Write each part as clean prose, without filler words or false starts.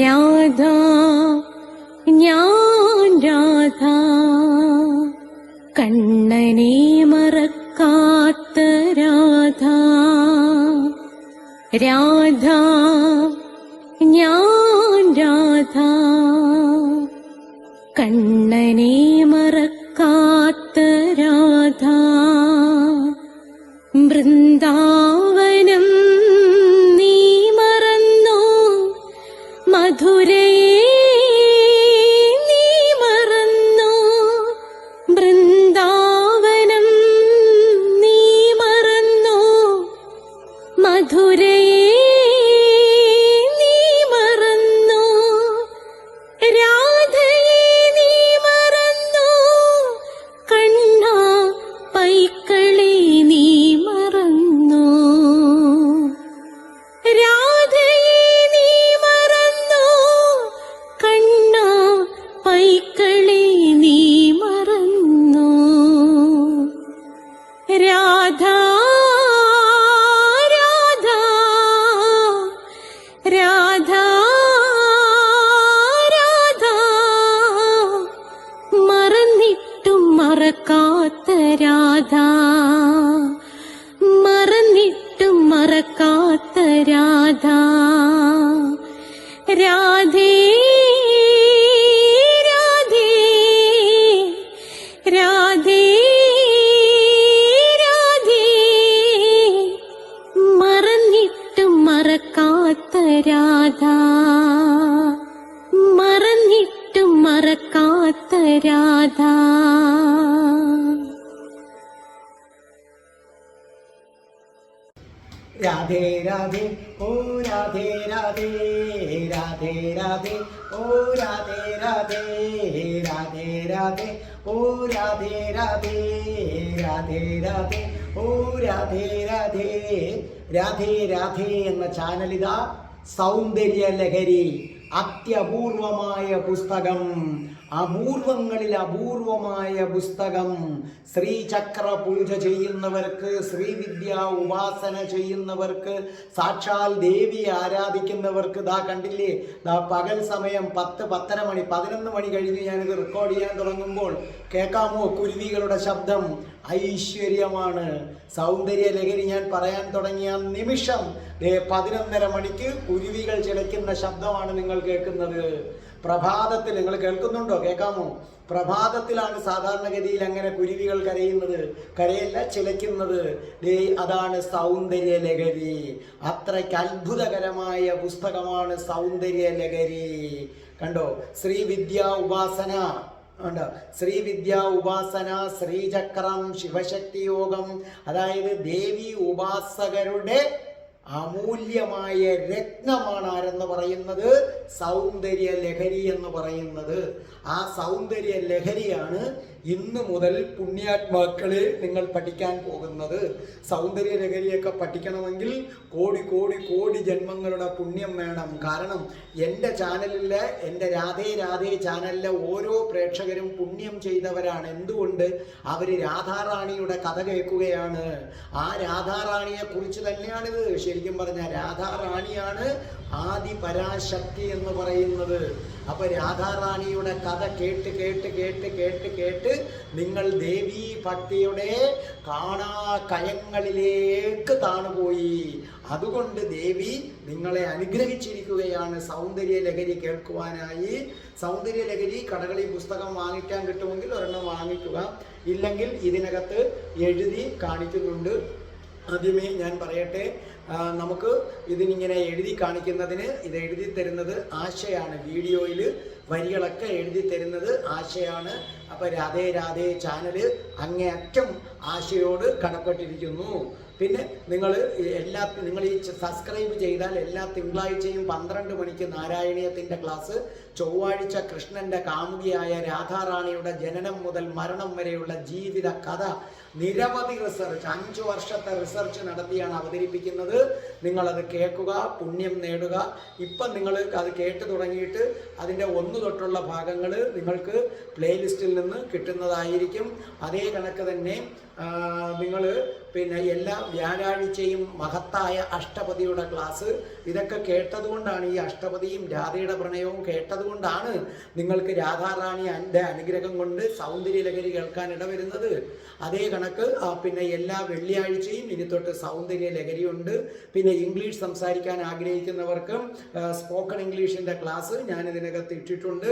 രാധ ഞാൻ രാധ കണ്ണനെ മറക്കാത്ത രാധ. രാധ ഞാൻ രാധ കണ്ണനെ മറക്കാത്ത രാധ. വൃന്ദാവനം നീ മറന്നോ, മധുരയെ നീ മറന്നോ. വൃന്ദാവനം നീ മറന്നോ, മധുരയെ നീ മറന്നോ. രാധയെ നീ മറന്നോ, കണ്ണാ പൈക്കളെ നീ മറന്നോ. രാധയെ നീ മറന്നോ, കണ്ണാ പൈക്കളെ നീ മറന്നോ. രാധ രാധ രാധ രാധ മറന്നിട്ടും മറക്കാത്ത രാധ. മറന്നിട്ടും മറക്കാത്ത രാധ. രാധേ രാധേ രാധേ രാധേ മറന്നിട്ടും മറക്കാത്ത രാധ. മറന്നിട്ടും മറക്കാത്ത രാധ. രാധേ രാധേ ഓ രാധേ രാധേ രാധേ രാധേ ഓ രാധേ രാധേ രാധേ രാധേ ഓ രാധേ രാധേ രാധേ രാധേ ഓ രാധേ രാധേ. രാധേ രാധേ എന്ന ചാനലിതാ സൗന്ദര്യ ലഹരി, അത്യപൂർവമായ പുസ്തകം, അപൂർവങ്ങളിൽ അപൂർവമായ പുസ്തകം. ശ്രീചക്ര പൂജ ചെയ്യുന്നവർക്ക്, ശ്രീവിദ്യ ഉപാസന ചെയ്യുന്നവർക്ക്, സാക്ഷാൽ ദേവിയെ ആരാധിക്കുന്നവർക്ക്, ദാ കണ്ടില്ലേ, ദാ പകൽ സമയം 10-10:30 മണി 11 മണി കഴിഞ്ഞ് ഞാനിത് റെക്കോർഡ് ചെയ്യാൻ തുടങ്ങുമ്പോൾ കേൾക്കാമോ കുരുവികളുടെ ശബ്ദം? ഐശ്വര്യമാണ്. സൗന്ദര്യ ലഹരി ഞാൻ പറയാൻ തുടങ്ങിയ നിമിഷം 11:30 മണിക്ക് കുരുവികൾ ചിലയ്ക്കുന്ന ശബ്ദമാണ് നിങ്ങൾ കേൾക്കുന്നത്. പ്രഭാതത്തിൽ നിങ്ങൾ കേൾക്കുന്നുണ്ടോ? കേൾക്കാമോ? പ്രഭാതത്തിലാണ് സാധാരണഗതിയിൽ അങ്ങനെ കുരുവികൾ കരയുന്നത്, കരയല്ല ചിലയ്ക്കുന്നത്. അതാണ് സൗന്ദര്യ ലഹരി. അത്രയ്ക്ക് അത്ഭുതകരമായ പുസ്തകമാണ് സൗന്ദര്യ ലഹരി. കണ്ടോ? ശ്രീവിദ്യ ഉപാസന ഉണ്ട്. ശ്രീവിദ്യ ഉപാസന, ശ്രീചക്രം, ശിവശക്തി യോഗം, അതായത് ദേവി ഉപാസകരുടെ അമൂല്യമായ രത്നമാണ് ആരെന്ന് പറയുന്നത്? സൗന്ദര്യ ലഹരി എന്ന് പറയുന്നത്. ആ സൗന്ദര്യ ലഹരിയാണ് ഇന്ന് മുതൽ പുണ്യാത്മാക്കളെ നിങ്ങൾ പഠിക്കാൻ പോകുന്നത്. സൗന്ദര്യ ലഹരിയൊക്കെ പഠിക്കണമെങ്കിൽ കോടി കോടി കോടി ജന്മങ്ങളുടെ പുണ്യം വേണം. കാരണം എൻ്റെ ചാനലിലെ, എൻ്റെ രാധേ രാധേ ചാനലിലെ ഓരോ പ്രേക്ഷകരും പുണ്യം ചെയ്തവരാണ്. എന്തുകൊണ്ട്? അവർ രാധാറാണിയുടെ കഥ കേൾക്കുകയാണ്. ആ രാധാറാണിയെ കുറിച്ച് തന്നെയാണിത്. ശരിക്കും പറഞ്ഞാൽ രാധാറാണിയാണ് ആദി പരാശക്തി എന്ന് പറയുന്നത്. അപ്പൊ രാധാറാണിയുടെ കഥ കേട്ട് കേട്ട് കേട്ട് കേട്ട് കേട്ട് നിങ്ങൾ ദേവീ ഭക്തിയുടെ കാണാകയങ്ങളിലേക്ക് താണുപോയി. അതുകൊണ്ട് ദേവി നിങ്ങളെ അനുഗ്രഹിച്ചിരിക്കുകയാണ് സൗന്ദര്യ ലഹരി കേൾക്കുവാനായി. സൗന്ദര്യ ലഹരി കടകളിൽ പുസ്തകം വാങ്ങിക്കാൻ കിട്ടുമെങ്കിൽ ഒരെണ്ണം വാങ്ങിക്കുക. ഇല്ലെങ്കിൽ ഇതിനകത്ത് എഴുതി കാണിക്കുന്നുണ്ട്. ആദ്യമേ ഞാൻ പറയട്ടെ, നമുക്ക് ഇതിനിങ്ങനെ എഴുതി കാണിക്കുന്നതിന് ഇത് എഴുതി തരുന്നത് ആശയാണ്. വീഡിയോയിൽ വരികളൊക്കെ എഴുതി തരുന്നത് ആശയാണ്. അപ്പോൾ രാധേ രാധേ ചാനല് അങ്ങേയറ്റം ആശയോട് കടപ്പെട്ടിരിക്കുന്നു. പിന്നെ നിങ്ങൾ ഈ സബ്സ്ക്രൈബ് ചെയ്താൽ എല്ലാ തിങ്കളാഴ്ചയും 12 മണിക്ക് നാരായണീയത്തിൻ്റെ ക്ലാസ്, ചൊവ്വാഴ്ച കൃഷ്ണൻ്റെ കാമുകിയായ രാധാറാണിയുടെ ജനനം മുതൽ മരണം വരെയുള്ള ജീവിത കഥ, നിരവധി റിസർച്ച്, 5 വർഷത്തെ റിസർച്ച് നടത്തിയാണ് അവതരിപ്പിക്കുന്നത്. നിങ്ങളത് കേൾക്കുക, പുണ്യം നേടുക. ഇപ്പം നിങ്ങൾ അത് കേട്ട് തുടങ്ങിയിട്ട് അതിൻ്റെ 1 തൊട്ടുള്ള ഭാഗങ്ങൾ നിങ്ങൾക്ക് പ്ലേലിസ്റ്റിൽ നിന്ന് കിട്ടുന്നതായിരിക്കും. അതേ കണക്ക് തന്നെ നിങ്ങൾ പിന്നെ എല്ലാ വ്യാഴാഴ്ചയും മഹത്തായ അഷ്ടപതിയുടെ ക്ലാസ് ഇതൊക്കെ കേട്ടതുകൊണ്ടാണ്, ഈ അഷ്ടപതിയും രാധയുടെ പ്രണയവും കേട്ടതുകൊണ്ടാണ് നിങ്ങൾക്ക് രാധാറാണി അനുഗ്രഹം കൊണ്ട് സൗന്ദര്യലഹരി കേൾക്കാൻ ഇടവരുന്നത്. അതേ കണക്ക് പിന്നെ എല്ലാ വെള്ളിയാഴ്ചയും ഇനി തൊട്ട് സൗന്ദര്യലഹരിയുണ്ട്. പിന്നെ ഇംഗ്ലീഷ് സംസാരിക്കാൻ ആഗ്രഹിക്കുന്നവർക്ക് സ്പോക്കൺ ഇംഗ്ലീഷിൻ്റെ ക്ലാസ് ഞാൻ ഇതിനകത്ത് ഇട്ടിട്ടുണ്ട്.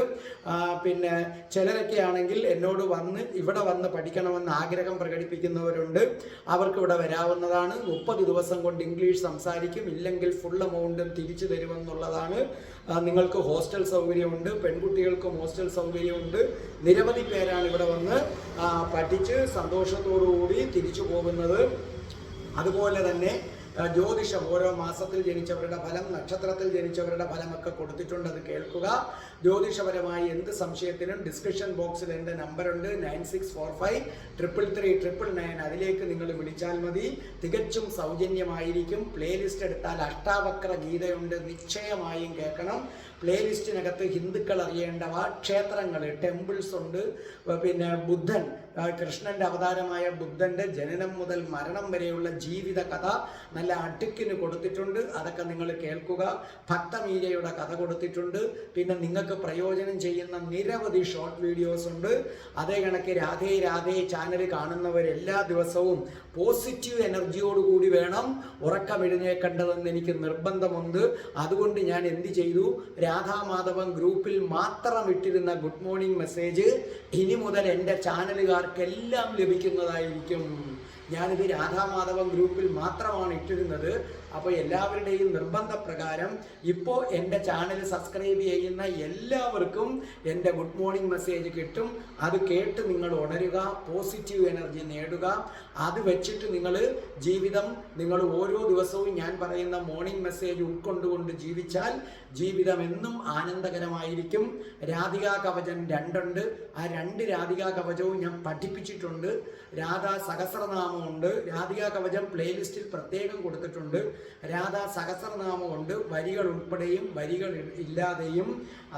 പിന്നെ ചിലരൊക്കെ ആണെങ്കിൽ എന്നോട് ഇവിടെ വന്ന് പഠിക്കണമെന്ന് ആഗ്രഹം പ്രകടിപ്പിക്കുന്നവരുണ്ട്. അവർക്ക് ഇവിടെ വരാവുന്നതാണ്. 30 ദിവസം കൊണ്ട് ഇംഗ്ലീഷ് സംസാരിക്കും, ഇല്ലെങ്കിൽ ഫുൾ എമൗണ്ടും തിരിച്ചു തരുമെന്നുള്ളതാണ്. നിങ്ങൾക്ക് ഹോസ്റ്റൽ സൗകര്യമുണ്ട്, പെൺകുട്ടികൾക്കും ഹോസ്റ്റൽ സൗകര്യമുണ്ട്. നിരവധി പേരാണ് ഇവിടെ വന്ന് പഠിച്ച് സന്തോഷത്തോടുകൂടി തിരിച്ചു പോകുന്നത്. അതുപോലെ തന്നെ ജ്യോതിഷം ഓരോ മാസത്തിൽ ജനിച്ചവരുടെ ഫലം, നക്ഷത്രത്തിൽ ജനിച്ചവരുടെ ഫലമൊക്കെ കൊടുത്തിട്ടുണ്ട്, അത് കേൾക്കുക. ജ്യോതിഷപരമായി എന്ത് സംശയത്തിനും ഡിസ്ക്രിപ്ഷൻ ബോക്സിൽ എൻ്റെ നമ്പറുണ്ട് 9645333999. അതിലേക്ക് നിങ്ങൾ വിളിച്ചാൽ മതി. തികച്ചും സൗജന്യമായിരിക്കും. പ്ലേലിസ്റ്റ് എടുത്താൽ അഷ്ടാവക്ര ഗീതയുണ്ട്, നിശ്ചയമായും കേൾക്കണം. പ്ലേലിസ്റ്റിനകത്ത് ഹിന്ദുക്കൾ അറിയേണ്ടവ, ക്ഷേത്രങ്ങൾ, ടെമ്പിൾസ് ഉണ്ട്. പിന്നെ ബുദ്ധൻ, കൃഷ്ണൻ്റെ അവതാരമായ ബുദ്ധൻ്റെ ജനനം മുതൽ മരണം വരെയുള്ള ജീവിത കഥ നല്ല അടുക്കിന് കൊടുത്തിട്ടുണ്ട്, അതൊക്കെ നിങ്ങൾ കേൾക്കുക. ഭക്തമീരയുടെ കഥ കൊടുത്തിട്ടുണ്ട്. പിന്നെ നിങ്ങൾക്ക് പ്രയോജനം ചെയ്യുന്ന നിരവധി ഷോർട്ട് വീഡിയോസ് ഉണ്ട്. അതേ കണക്ക് രാധേ രാധേ ചാനൽ കാണുന്നവർ എല്ലാ ദിവസവും പോസിറ്റീവ് എനർജിയോടുകൂടി വേണം ഉറക്കമെഴുന്നേക്കേണ്ടതെന്ന് എനിക്ക് നിർബന്ധമുണ്ട്. അതുകൊണ്ട് ഞാൻ എന്ത് ചെയ്തു, രാധാമാധവൻ ഗ്രൂപ്പിൽ മാത്രം ഇട്ടിരുന്ന ഗുഡ് മോർണിംഗ് മെസ്സേജ് ഇനി മുതൽ എൻ്റെ ചാനലുകാർക്കെല്ലാം ലഭിക്കുന്നതായിരിക്കും. ഞാനിത് രാധാമാധവൻ ഗ്രൂപ്പിൽ മാത്രമാണ് ഇട്ടിരുന്നത്. അപ്പോൾ എല്ലാവരുടെയും നിർബന്ധപ്രകാരം ഇപ്പോൾ എൻ്റെ ചാനൽ സബ്സ്ക്രൈബ് ചെയ്യുന്ന എല്ലാവർക്കും എൻ്റെ ഗുഡ് മോർണിംഗ് മെസ്സേജ് കിട്ടും. അത് കേട്ട് നിങ്ങൾ ഉണരുക, പോസിറ്റീവ് എനർജി നേടുക. അത് വെച്ചിട്ട് ജീവിതം നിങ്ങൾ ഓരോ ദിവസവും ഞാൻ പറയുന്ന മോർണിംഗ് മെസ്സേജ് ഉൾക്കൊണ്ടുകൊണ്ട് ജീവിച്ചാൽ ജീവിതം എന്നും ആനന്ദകരമായിരിക്കും. രാധികാ കവചം 2 ഉണ്ട്. ആ 2 രാധികാ കവചവും ഞാൻ പഠിപ്പിച്ചിട്ടുണ്ട്. രാധാ സഹസ്രനാമമുണ്ട്. രാധികാ കവചം പ്ലേലിസ്റ്റിൽ പ്രത്യേകം കൊടുത്തിട്ടുണ്ട്. രാധാ സഹസ്രനാമമുണ്ട്, വരികൾ ഉൾപ്പെടെയും വരികൾ ഇല്ലാതെയും.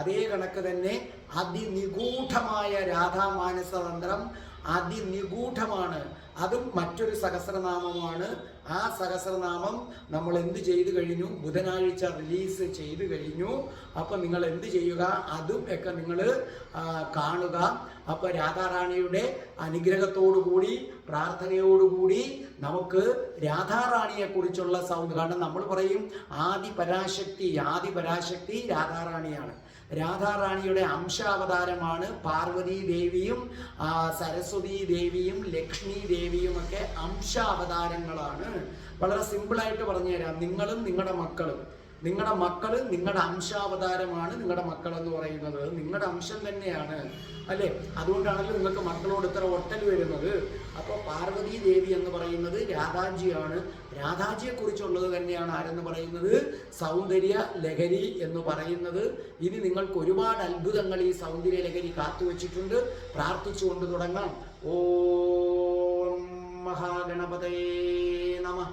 അതേ കണക്ക് തന്നെ അതിനിഗൂഢമായ രാധാമാനസതന്ത്രം അതിനിഗൂഢമാണ്. അതും മറ്റൊരു സഹസ്രനാമമാണ്. ആ സഹസ്രനാമം നമ്മൾ എന്ത് ചെയ്തു കഴിഞ്ഞു, ബുധനാഴ്ച റിലീസ് ചെയ്തു കഴിഞ്ഞു. അപ്പം നിങ്ങൾ എന്ത് ചെയ്യുക, അതും ഒക്കെ നിങ്ങൾ കാണുക. അപ്പോൾ രാധാറാണിയുടെ അനുഗ്രഹത്തോടുകൂടി പ്രാർത്ഥനയോടുകൂടി നമുക്ക് രാധാറാണിയെക്കുറിച്ചുള്ള കാരണം നമ്മൾ പറയും ആദിപരാശക്തി രാധാറാണിയാണ്. രാധാറാണിയുടെ അംശാവതാരമാണ് പാർവതി ദേവിയും സരസ്വതി ദേവിയും ലക്ഷ്മി ദേവിയും ഒക്കെ അംശാവതാരങ്ങളാണ്. വളരെ സിമ്പിളായിട്ട് പറഞ്ഞുതരാം. നിങ്ങളും നിങ്ങളുടെ മക്കളും നിങ്ങളുടെ അംശാവതാരമാണ്. നിങ്ങളുടെ മക്കൾ എന്ന് പറയുന്നത് നിങ്ങളുടെ അംശം തന്നെയാണ്, അല്ലേ? അതുകൊണ്ടാണല്ലോ നിങ്ങൾക്ക് മക്കളോട് ഇത്ര ഒട്ടൽ വരുന്നത്. അപ്പോൾ പാർവതി ദേവി എന്ന് പറയുന്നത് രാധാജിയാണ്. രാധാജിയെക്കുറിച്ചുള്ളത് തന്നെയാണ് ആരെന്ന് പറയുന്നത്, സൗന്ദര്യ ലഹരി എന്ന് പറയുന്നത്. ഇനി നിങ്ങൾക്ക് ഒരുപാട് അത്ഭുതങ്ങൾ ഈ സൗന്ദര്യ ലഹരി കാത്തുവച്ചിട്ടുണ്ട്. പ്രാർത്ഥിച്ചുകൊണ്ട് തുടങ്ങാം. ഓം മഹാഗണപതയേ നമഃ.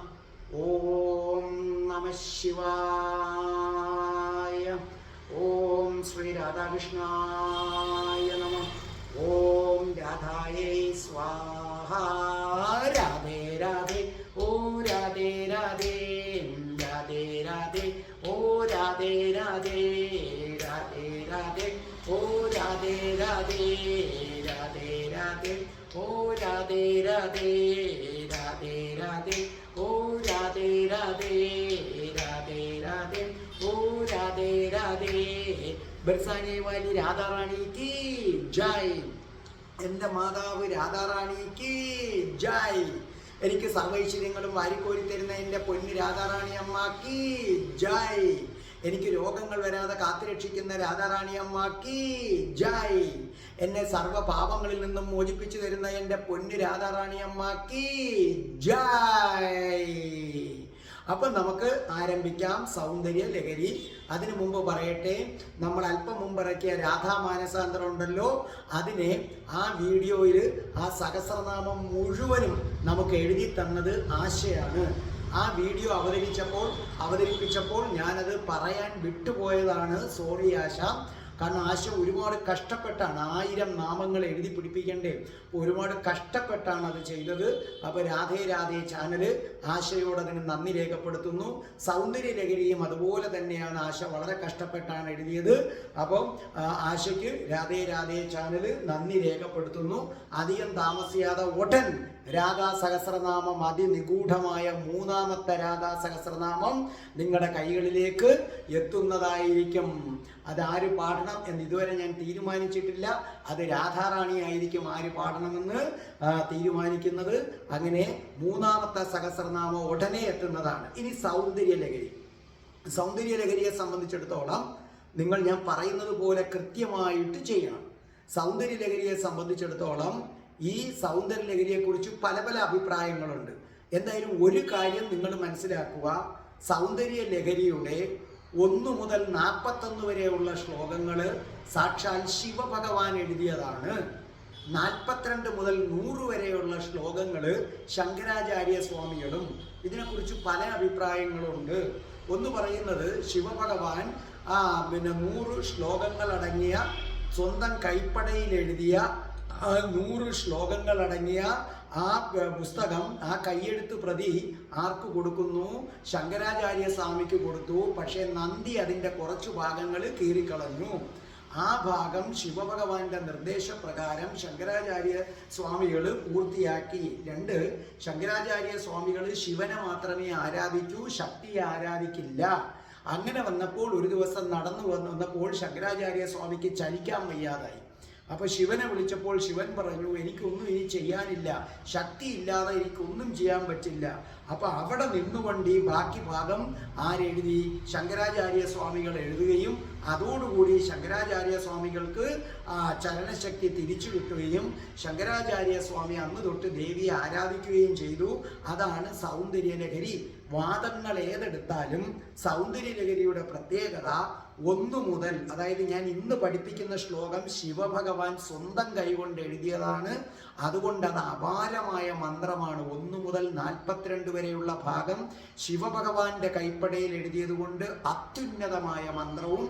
ഓം നമഃ ശിവായ. ഓം ശ്രീ രാധാകൃഷ്ണായ നമഃ. ഓം രാധായേ സ്വാഹ. രാധേ രാധേ, ഓ രാധേ രാധേ, രാധേ രാധേ, ഓ രാധേ രാധേ, രാധേ രാധേ, ഓ രാധേ രാധേ, രാധേ രാധേ, ഓ രാധേ രാധേ, രാധേ രാധേ, ഓ രാധേ രാധേ, രാധേ രാധേ, ഓ രാധേ രാധേ. ബർസാനെ വാലി രാധാറാണിക്ക് ജയ്. എൻ്റെ മാതാവ് രാധാറാണിക്ക് ജയ്. എനിക്ക് സർവൈശ്വര്യങ്ങളും വാരിക്കോരി തരുന്ന എൻ്റെ പൊന്നു രാധാറാണി അമ്മക്ക് ജയ്. എനിക്ക് രോഗങ്ങൾ വരാതെ കാത്തുരക്ഷിക്കുന്ന രാധാറാണി അമ്മക്ക് ജയ്. എന്നെ സർവ്വ പാപങ്ങളിൽ നിന്നും മോചിപ്പിച്ചു തരുന്ന എൻ്റെ പൊന്നു രാധാറാണി അമ്മക്ക് ജയ്. അപ്പം നമുക്ക് ആരംഭിക്കാം സൗന്ദര്യ ലഹരി. അതിനു മുമ്പ് പറയട്ടെ, നമ്മൾ അല്പം മുമ്പ് ഇറക്കിയ രാധാമാനസാന്തരം ഉണ്ടല്ലോ, അതിനെ ആ വീഡിയോയിൽ ആ സഹസ്രനാമം മുഴുവനും നമുക്ക് എഴുതി തന്നത് ആശയാണ്. ആ വീഡിയോ അവതരിപ്പിച്ചപ്പോൾ ഞാനത് പറയാൻ വിട്ടുപോയതാണ്. സോറി ആശ. കാരണം ആശ ഒരുപാട് കഷ്ടപ്പെട്ടാണ് 1000 നാമങ്ങൾ എഴുതി പിടിപ്പിക്കേണ്ടേ, ഒരുപാട് കഷ്ടപ്പെട്ടാണ് അത് ചെയ്തത്. അപ്പോൾ രാധേ രാധേ ചാനല് ആശയോട് അതിന് നന്ദി രേഖപ്പെടുത്തുന്നു. സൗന്ദര്യ ലഹരിയും അതുപോലെ തന്നെയാണ്. ആശ വളരെ കഷ്ടപ്പെട്ടാണ് എഴുതിയത്. അപ്പം ആശയ്ക്ക് രാധേ രാധേ ചാനല് നന്ദി രേഖപ്പെടുത്തുന്നു. അധികം താമസിയാതെ ഉടൻ രാധാ സഹസ്രനാമം, അതിനിഗൂഢമായ 3ാമത്തെ രാധാ സഹസ്രനാമം നിങ്ങളുടെ കൈകളിലേക്ക് എത്തുന്നതായിരിക്കും. അതാര് പാടണം എന്ന് ഇതുവരെ ഞാൻ തീരുമാനിച്ചിട്ടില്ല. അത് രാധാറാണി ആയിരിക്കും ആര് പാടണമെന്ന് തീരുമാനിക്കുന്നത്. അങ്ങനെ 3ാമത്തെ സഹസ്രനാമം ഉടനെ എത്തുന്നതാണ്. ഇനി സൗന്ദര്യ ലഹരിയെ സംബന്ധിച്ചിടത്തോളം ഞാൻ പറയുന്നത് പോലെ കൃത്യമായിട്ട് ചെയ്യണം. സൗന്ദര്യ ലഹരിയെ സംബന്ധിച്ചിടത്തോളം ഈ സൗന്ദര്യ ലഹരിയെക്കുറിച്ച് പല അഭിപ്രായങ്ങളുണ്ട്. എന്തായാലും ഒരു കാര്യം നിങ്ങൾ മനസ്സിലാക്കുക, സൗന്ദര്യ ലഹരിയുടെ 1 മുതൽ 41 വരെയുള്ള ശ്ലോകങ്ങൾ സാക്ഷാൽ ശിവഭഗവാൻ എഴുതിയതാണ്. 42 മുതൽ 100 വരെയുള്ള ശ്ലോകങ്ങൾ ശങ്കരാചാര്യ സ്വാമികളും. ഇതിനെക്കുറിച്ച് പല അഭിപ്രായങ്ങളുണ്ട്. ഒന്ന് പറയുന്നത് ശിവഭഗവാൻ 100 ശ്ലോകങ്ങൾ അടങ്ങിയ സ്വന്തം കൈപ്പടയിൽ എഴുതിയ 100 ശ്ലോകങ്ങൾ അടങ്ങിയ ആ പുസ്തകം, ആ കയ്യെഴുത്ത് പ്രതി ആർക്ക് കൊടുക്കുന്നു? ശങ്കരാചാര്യ സ്വാമിക്ക് കൊടുത്തു. പക്ഷേ നന്ദി അതിൻ്റെ കുറച്ചു ഭാഗങ്ങൾ കീറിക്കളഞ്ഞു. ആ ഭാഗം ശിവഭഗവാന്റെ നിർദ്ദേശപ്രകാരം ശങ്കരാചാര്യ സ്വാമികൾ പൂർത്തിയാക്കി. 2, ശങ്കരാചാര്യ സ്വാമികൾ ശിവനെ മാത്രമേ ആരാധിക്കൂ, ശക്തിയെ ആരാധിക്കില്ല. അങ്ങനെ വന്നപ്പോൾ ഒരു ദിവസം നടന്നു വന്നപ്പോൾ ശങ്കരാചാര്യ സ്വാമിക്ക് ചലിക്കാൻ വയ്യാതായി. അപ്പോൾ ശിവനെ വിളിച്ചപ്പോൾ ശിവൻ പറഞ്ഞു, എനിക്കൊന്നും ഇനി ചെയ്യാനില്ല, ശക്തി ഇല്ലാതെ എനിക്കൊന്നും ചെയ്യാൻ പറ്റില്ല. അപ്പോൾ അവിടെ നിന്നുകൊണ്ട് ഈ ബാക്കി ഭാഗം ആരെഴുതി? ശങ്കരാചാര്യ സ്വാമികൾ എഴുതുകയും അതോടുകൂടി ശങ്കരാചാര്യ സ്വാമികൾക്ക് ചലനശക്തി തിരിച്ചു കിട്ടുകയും ശങ്കരാചാര്യ സ്വാമി അന്ന് തൊട്ട് ദേവിയെ ആരാധിക്കുകയും ചെയ്തു. അതാണ് സൗന്ദര്യ ലഹരി. വാദങ്ങൾ ഏതെടുത്താലും സൗന്ദര്യ ലഹരിയുടെ പ്രത്യേകത 1 മുതൽ, അതായത് ഞാൻ ഇന്ന് പഠിപ്പിക്കുന്ന ശ്ലോകം ശിവഭഗവാൻ സ്വന്തം കൈകൊണ്ട് എഴുതിയതാണ്. അതുകൊണ്ട് അത് അപാരമായ മന്ത്രമാണ്. 1 മുതൽ 42 വരെയുള്ള ഭാഗം ശിവഭഗവാന്റെ കൈപ്പടയിൽ എഴുതിയത് കൊണ്ട് അത്യുന്നതമായ മന്ത്രവും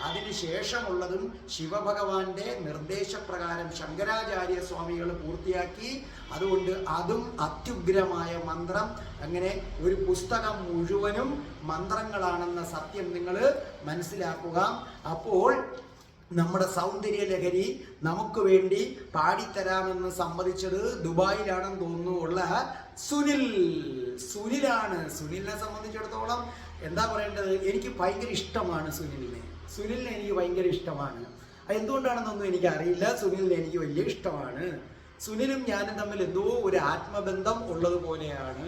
അതിനുശേഷമുള്ളതും ശിവഭഗവാന്റെ നിർദ്ദേശപ്രകാരം ശങ്കരാചാര്യ സ്വാമികൾ പൂർത്തിയാക്കി. അതുകൊണ്ട് അതും അത്യുഗ്രമായ മന്ത്രം. അങ്ങനെ ഒരു പുസ്തകം മുഴുവനും മന്ത്രങ്ങളാണെന്ന സത്യം നിങ്ങൾ മനസ്സിലാക്കുക. അപ്പോൾ നമ്മുടെ സൗന്ദര്യ ലഹരി നമുക്ക് വേണ്ടി പാടിത്തരാമെന്ന് സമ്മതിച്ചത് ദുബായിലാണെന്ന് തോന്നുന്നു ഉള്ള സുനിലാണ്. സുനിലിനെ സംബന്ധിച്ചിടത്തോളം എന്താ പറയേണ്ടത്, എനിക്ക് ഭയങ്കര ഇഷ്ടമാണ് സുനിലിനെ എനിക്ക് ഭയങ്കര ഇഷ്ടമാണ്. എന്തുകൊണ്ടാണെന്നൊന്നും എനിക്കറിയില്ല. സുനിലിനെ എനിക്ക് വലിയ ഇഷ്ടമാണ്. സുനിലും ഞാനും തമ്മിൽ എന്തോ ഒരു ആത്മബന്ധം ഉള്ളതുപോലെയാണ്.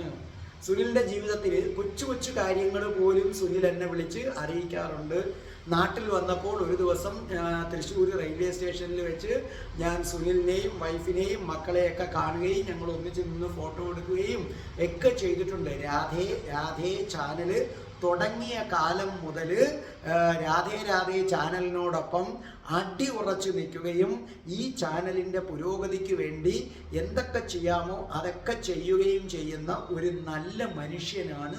സുനിലിൻ്റെ ജീവിതത്തിൽ കൊച്ചു കാര്യങ്ങൾ പോലും സുനിൽ എന്നെ വിളിച്ച് അറിയിക്കാറുണ്ട്. നാട്ടിൽ വന്നപ്പോൾ ഒരു ദിവസം തൃശ്ശൂർ റെയിൽവേ സ്റ്റേഷനിൽ വെച്ച് ഞാൻ സുനിലിനെയും വൈഫിനെയും മക്കളെയൊക്കെ കാണുകയും ഞങ്ങൾ ഒന്നിച്ച് നിന്ന് ഫോട്ടോ എടുക്കുകയും ഒക്കെ ചെയ്തിട്ടുണ്ട്. രാധേ ചാനല് തുടങ്ങിയ കാലം മുതൽ രാധേ ചാനലിനോടൊപ്പം അടിയുറച്ചു നിൽക്കുകയും ഈ ചാനലിൻ്റെ പുരോഗതിക്ക് വേണ്ടി എന്തൊക്കെ ചെയ്യാമോ അതൊക്കെ ചെയ്യുകയും ചെയ്യുന്ന ഒരു നല്ല മനുഷ്യനാണ്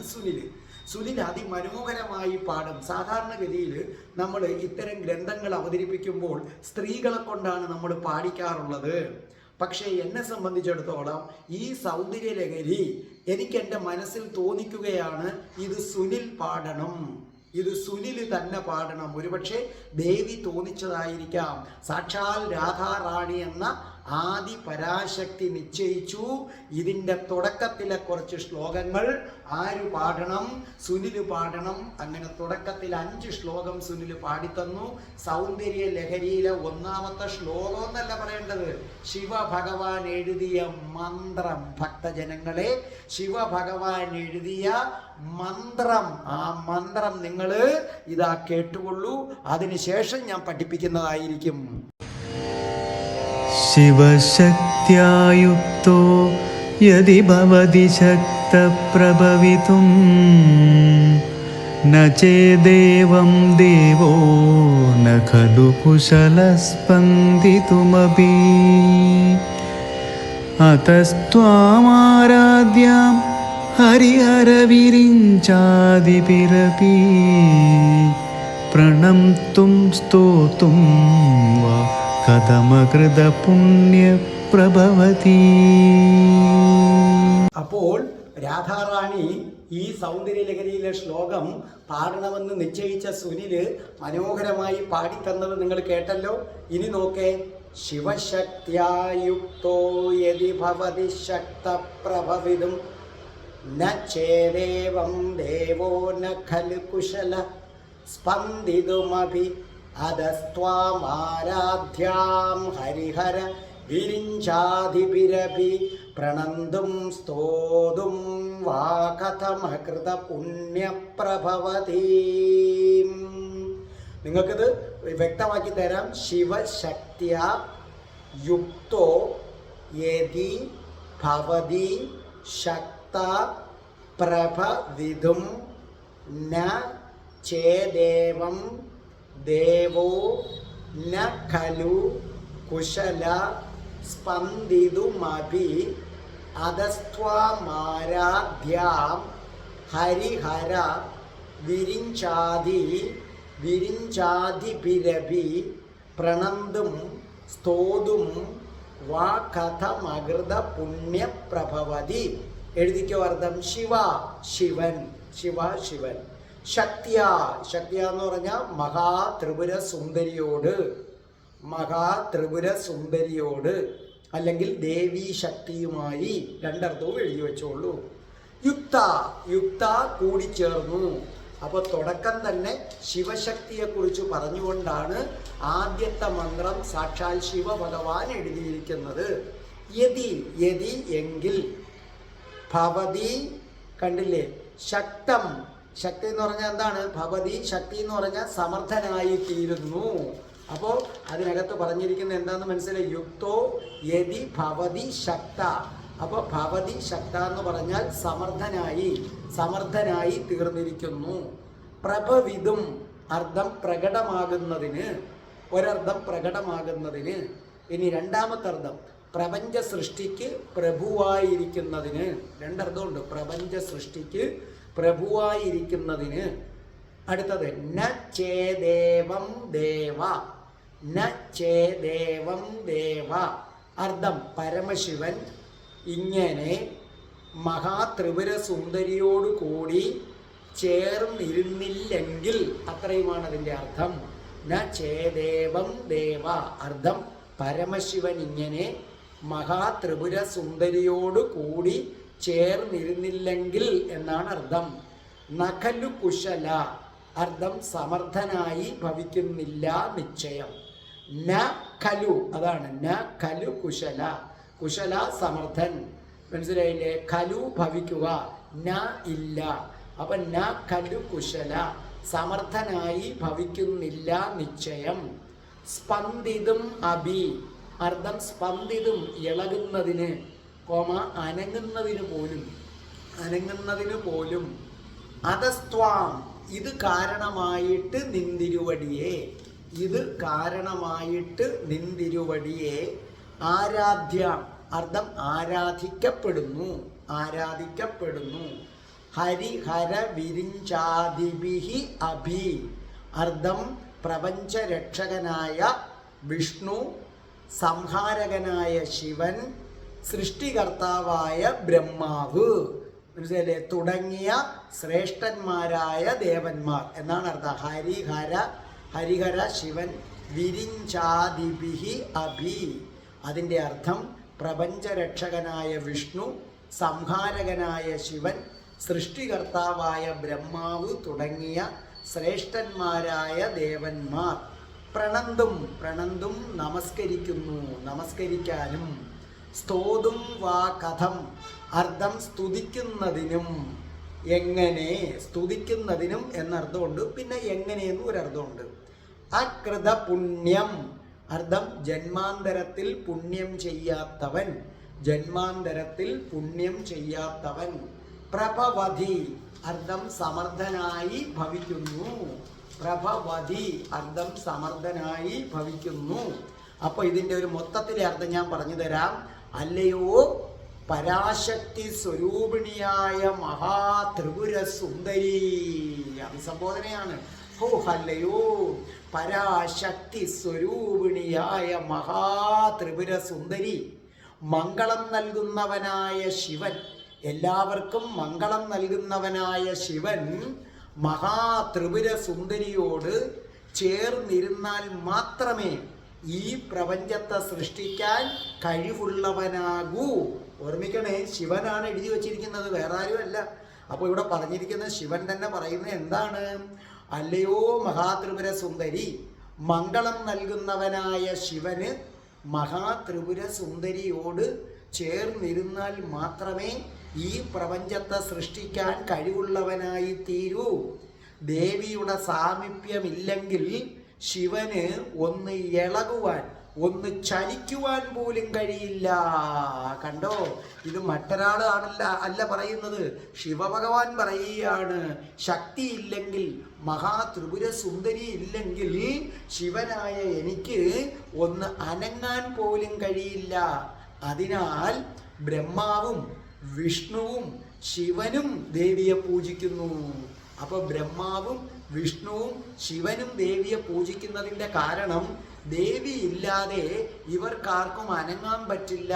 സുനിൽ അതിമനോഹരമായി പാടും. സാധാരണഗതിയിൽ നമ്മൾ ഇത്തരം ഗ്രന്ഥങ്ങൾ അവതരിപ്പിക്കുമ്പോൾ സ്ത്രീകളെ കൊണ്ടാണ് നമ്മൾ പാടിക്കാറുള്ളത്. പക്ഷേ എന്നെ സംബന്ധിച്ചിടത്തോളം ഈ സൗന്ദര്യ ലഹരി എനിക്ക് എൻ്റെ മനസ്സിൽ തോന്നിക്കുകയാണ്, ഇത് സുനിൽ പാടണം, ഇത് സുനിൽ തന്നെ പാടണം. ഒരുപക്ഷെ ദേവി തോന്നിച്ചതായിരിക്കാം. സാക്ഷാൽ രാധാറാണി എന്ന ആദി പരാശക്തി നിശ്ചയിച്ചു ഇതിൻ്റെ തുടക്കത്തിലെ കുറച്ച് ശ്ലോകങ്ങൾ ആര് പാടണം? സുനിൽ പാടണം. അങ്ങനെ തുടക്കത്തിൽ 5 ശ്ലോകം സുനിൽ പാടിത്തന്നു. സൗന്ദര്യ ലഹരിയിലെ 1ാമത്തെ ശ്ലോകം എന്നല്ല പറയേണ്ടത്, ശിവഭഗവാൻ എഴുതിയ മന്ത്രം. ഭക്തജനങ്ങളെ, ശിവഭഗവാൻ എഴുതിയ മന്ത്രം, ആ മന്ത്രം നിങ്ങൾ ഇതാ കേട്ടുകൊള്ളൂ. അതിനുശേഷം ഞാൻ പഠിപ്പിക്കുന്നതായിരിക്കും. ശിവശക്ത്യായുക്തോ യദി ഭവതി ശക്തപ്രഭവിതും ന ചേദേവം ദേവോ ന ഖലു കുശലസ്പന്ദിതുമപി അതസ്ത്വാമാരാധ്യാം हरिहरविरिञ्चादिभिरपि प्रणम्तुं स्तोतुं वा कथमकृतपुण्यप्रभवति. അപ്പോൾ രാധാറാണി ഈ സൗന്ദര്യലഹരിയിലെ ശ്ലോകം പാടണമെന്ന് നിശ്ചയിച്ച സുനില് മനോഹരമായി പാടിത്തന്നത് നിങ്ങൾ കേട്ടല്ലോ. ഇനി നോക്കേ. ശിവശക്തിയുക്തോ യദി ഭവതി ശക്തപ്രഭവിതും ന ചേദേവം ദേവോ ന ഖലു കുശല സ്പന്ദിതുമഭി അധസ്ത്വാമാരാധ്യാം ഹരിഹര വിരിഞ്ചാധിപിരഭി പ്രണന്തും സ്തോതും വാ കഥമകൃത പുണ്യപ്രഭവതി. നിങ്ങൾക്കിത് വ്യക്തമാക്കി തരാം. ശിവശക്തിയ യുക്തോ യദി ഭവതി ശക്ത പ്രഭവിതും ന ചേദേവം ദേവോ ന ഖലു കുശല സ്പന്ദിതുമഭി അധസ്ത്വാമാരാധ്യാം ഹരിഹര വിരിഞ്ചാധിപിരഭി പ്രണന്തും സ്തോതും വാ കഥമകൃത പുണ്യപ്രഭവതി. എഴുതിക്കോ അർത്ഥം. ശിവ ശിവൻ, ശിവ ശിവൻ. ശക്തിയ എന്ന് പറഞ്ഞാൽ മഹാത്രിപുര സുന്ദരിയോട് അല്ലെങ്കിൽ ദേവീ ശക്തിയുമായി, രണ്ടർത്ഥവും എഴുതി വെച്ചോളൂ. യുക്ത കൂടിച്ചേർന്നു. അപ്പോൾ തുടക്കം തന്നെ ശിവശക്തിയെക്കുറിച്ച് പറഞ്ഞുകൊണ്ടാണ് ആദ്യത്തെ മന്ത്രം സാക്ഷാൽ ശിവഭഗവാൻ എഴുതിയിരിക്കുന്നത്. യതി എങ്കിൽ, ഭവതി കണ്ടില്ലേ, ശക്തം, ശക്തി എന്ന് പറഞ്ഞാൽ എന്താണ്? ഭവതി ശക്തി എന്ന് പറഞ്ഞാൽ സമർത്ഥനായി തീരുന്നു. അപ്പോൾ അതിനകത്ത് പറഞ്ഞിരിക്കുന്നത് എന്താണെന്ന് മനസ്സിലായി. യുക്തോ യതി ഭവതി ശക്ത. അപ്പോൾ ഭവതി ശക്ത എന്ന് പറഞ്ഞാൽ സമർത്ഥനായി തീർന്നിരിക്കുന്നു. പ്രഭവിതും അർത്ഥം പ്രകടമാകുന്നതിന്, ഒരർത്ഥം പ്രകടമാകുന്നതിന്. ഇനി രണ്ടാമത്തെ അർത്ഥം പ്രപഞ്ച സൃഷ്ടിക്ക് പ്രഭുവായിരിക്കുന്നതിന്. രണ്ടർത്ഥമുണ്ട്. പ്രപഞ്ച സൃഷ്ടിക്ക് പ്രഭുവായിരിക്കുന്നതിന്. അടുത്തത് ന ചേദേവം ദേവ. അർത്ഥം പരമശിവൻ ഇങ്ങനെ മഹാത്രിപുര സുന്ദരിയോട് കൂടി ചേർന്നിരുന്നില്ലെങ്കിൽ, അത്രയുമാണ് അതിൻ്റെ അർത്ഥം. ന ചേദേവം ദേവ. അർത്ഥം പരമശിവൻ ഇങ്ങനെ മഹാത്രിപുര സുന്ദരിയോട് കൂടി ചേർന്നിരുന്നില്ലെങ്കിൽ എന്നാണ് അർത്ഥം. നഖലു കുശല. അർത്ഥം സമർത്ഥനായി ഭവിക്കുന്നില്ല നിശ്ചയം. ന ഖലു, അതാണ് ന ഖലു കുശല. കുശല സമർത്ഥൻ, മനസ്സിലായില്ലേ? ഖലു ഭവിക്കുക, ന ഇല്ല. അപ്പൊ ന ഖലു കുശല, സമർത്ഥനായി ഭവിക്കുന്നില്ല നിശ്ചയം. സ്പന്ദിതും അഭി. അർത്ഥം സ്പന്ദിതും ഇളകുന്നതിന്, അനങ്ങുന്നതിന് പോലും. അധസ്ത്വാം ഇത് കാരണമായിട്ട് നിന്തിരുവടിയെ. ആരാധ്യ അർത്ഥം ആരാധിക്കപ്പെടുന്നു. ഹരിഹര വിരിഞ്ചാദിഭിഹി അഭി. അർത്ഥം പ്രപഞ്ചരക്ഷകനായ വിഷ്ണു, സംഹാരകനായ ശിവൻ, സൃഷ്ടികർത്താവായ ബ്രഹ്മാവ്, മനസ്സിലല്ലേ, തുടങ്ങിയ ശ്രേഷ്ഠന്മാരായ ദേവന്മാർ എന്നാണ് അർത്ഥം. ഹരിഹര ശിവൻ, വിരിഞ്ചാദിഭിഹി അഭി. അതിൻ്റെ അർത്ഥം പ്രപഞ്ചരക്ഷകനായ വിഷ്ണു, സംഹാരകനായ ശിവൻ, സൃഷ്ടികർത്താവായ ബ്രഹ്മാവ് തുടങ്ങിയ ശ്രേഷ്ഠന്മാരായ ദേവന്മാർ. പ്രണന്തും നമസ്കരിക്കാനും. സ്തോതും വാ കഥം. അർത്ഥം സ്തുതിക്കുന്നതിനും. എങ്ങനെ? സ്തുതിക്കുന്നതിനും എന്നർത്ഥമുണ്ട്, പിന്നെ എങ്ങനെയെന്നും ഒരർത്ഥമുണ്ട്. അകൃത പുണ്യം. അർത്ഥം ജന്മാന്തരത്തിൽ പുണ്യം ചെയ്യാത്തവൻ. പ്രഭവതി. അർത്ഥം സമർത്ഥനായി ഭവിക്കുന്നു. അർത്ഥം സമർത്ഥനായി ഭവിക്കുന്നു. അപ്പോൾ ഇതിൻ്റെ ഒരു മൊത്തത്തിലെ അർത്ഥം ഞാൻ പറഞ്ഞു തരാം. അല്ലയോ പരാശക്തി സ്വരൂപിണിയായ മഹാത്രിപുര സുന്ദരി. അഭിസംബോധനയാണ്. ഹോ ഹല്ലയോ പരാശക്തി സ്വരൂപിണിയായ മഹാത്രിപുര സുന്ദരി, മംഗളം നൽകുന്നവനായ ശിവൻ, എല്ലാവർക്കും മംഗളം നൽകുന്നവനായ ശിവൻ മഹാത്രിപുര സുന്ദരിയോട് ചേർന്നിരുന്നാൽ മാത്രമേ ഈ പ്രപഞ്ചത്തെ സൃഷ്ടിക്കാൻ കഴിവുള്ളവനാകൂ. ഓർമ്മിക്കണേ, ശിവനാണ് എഴുതി വച്ചിരിക്കുന്നത്, വേറെ ആരുമല്ല. അപ്പോൾ ഇവിടെ പറഞ്ഞിരിക്കുന്ന ശിവൻ തന്നെ പറയുന്നത് എന്താണ്? അല്ലയോ മഹാത്രിപുര സുന്ദരി, മംഗളം നൽകുന്നവനായ ശിവന് മഹാത്രിപുര സുന്ദരിയോട് ചേർന്നിരുന്നാൽ മാത്രമേ ഈ പ്രപഞ്ചത്തെ സൃഷ്ടിക്കാൻ കഴിവുള്ളവനായി തീരൂ. ദേവിയുടെ സാമീപ്യമില്ലെങ്കിൽ ശിവന് ഒന്ന് ഇളകുവാൻ, ഒന്ന് ചലിക്കുവാൻ പോലും കഴിയില്ല. കണ്ടോ, ഇത് മറ്റൊരാളാണല്ല അല്ല പറയുന്നത്, ശിവഭഗവാൻ പറയുകയാണ്. ശക്തിയില്ലെങ്കിൽ, മഹാത്രിപുര സുന്ദരി ഇല്ലെങ്കിൽ ശിവനായ എനിക്ക് ഒന്ന് അനങ്ങാൻ പോലും കഴിയില്ല. അതിനാൽ ബ്രഹ്മാവും വിഷ്ണുവും ശിവനും ദേവിയെ പൂജിക്കുന്നു. അപ്പോൾ ബ്രഹ്മാവും വിഷ്ണുവും ശിവനും ദേവിയെ പൂജിക്കുന്നതിൻ്റെ കാരണം ദേവി ഇല്ലാതെ ഇവർക്കാർക്കും അനങ്ങാൻ പറ്റില്ല.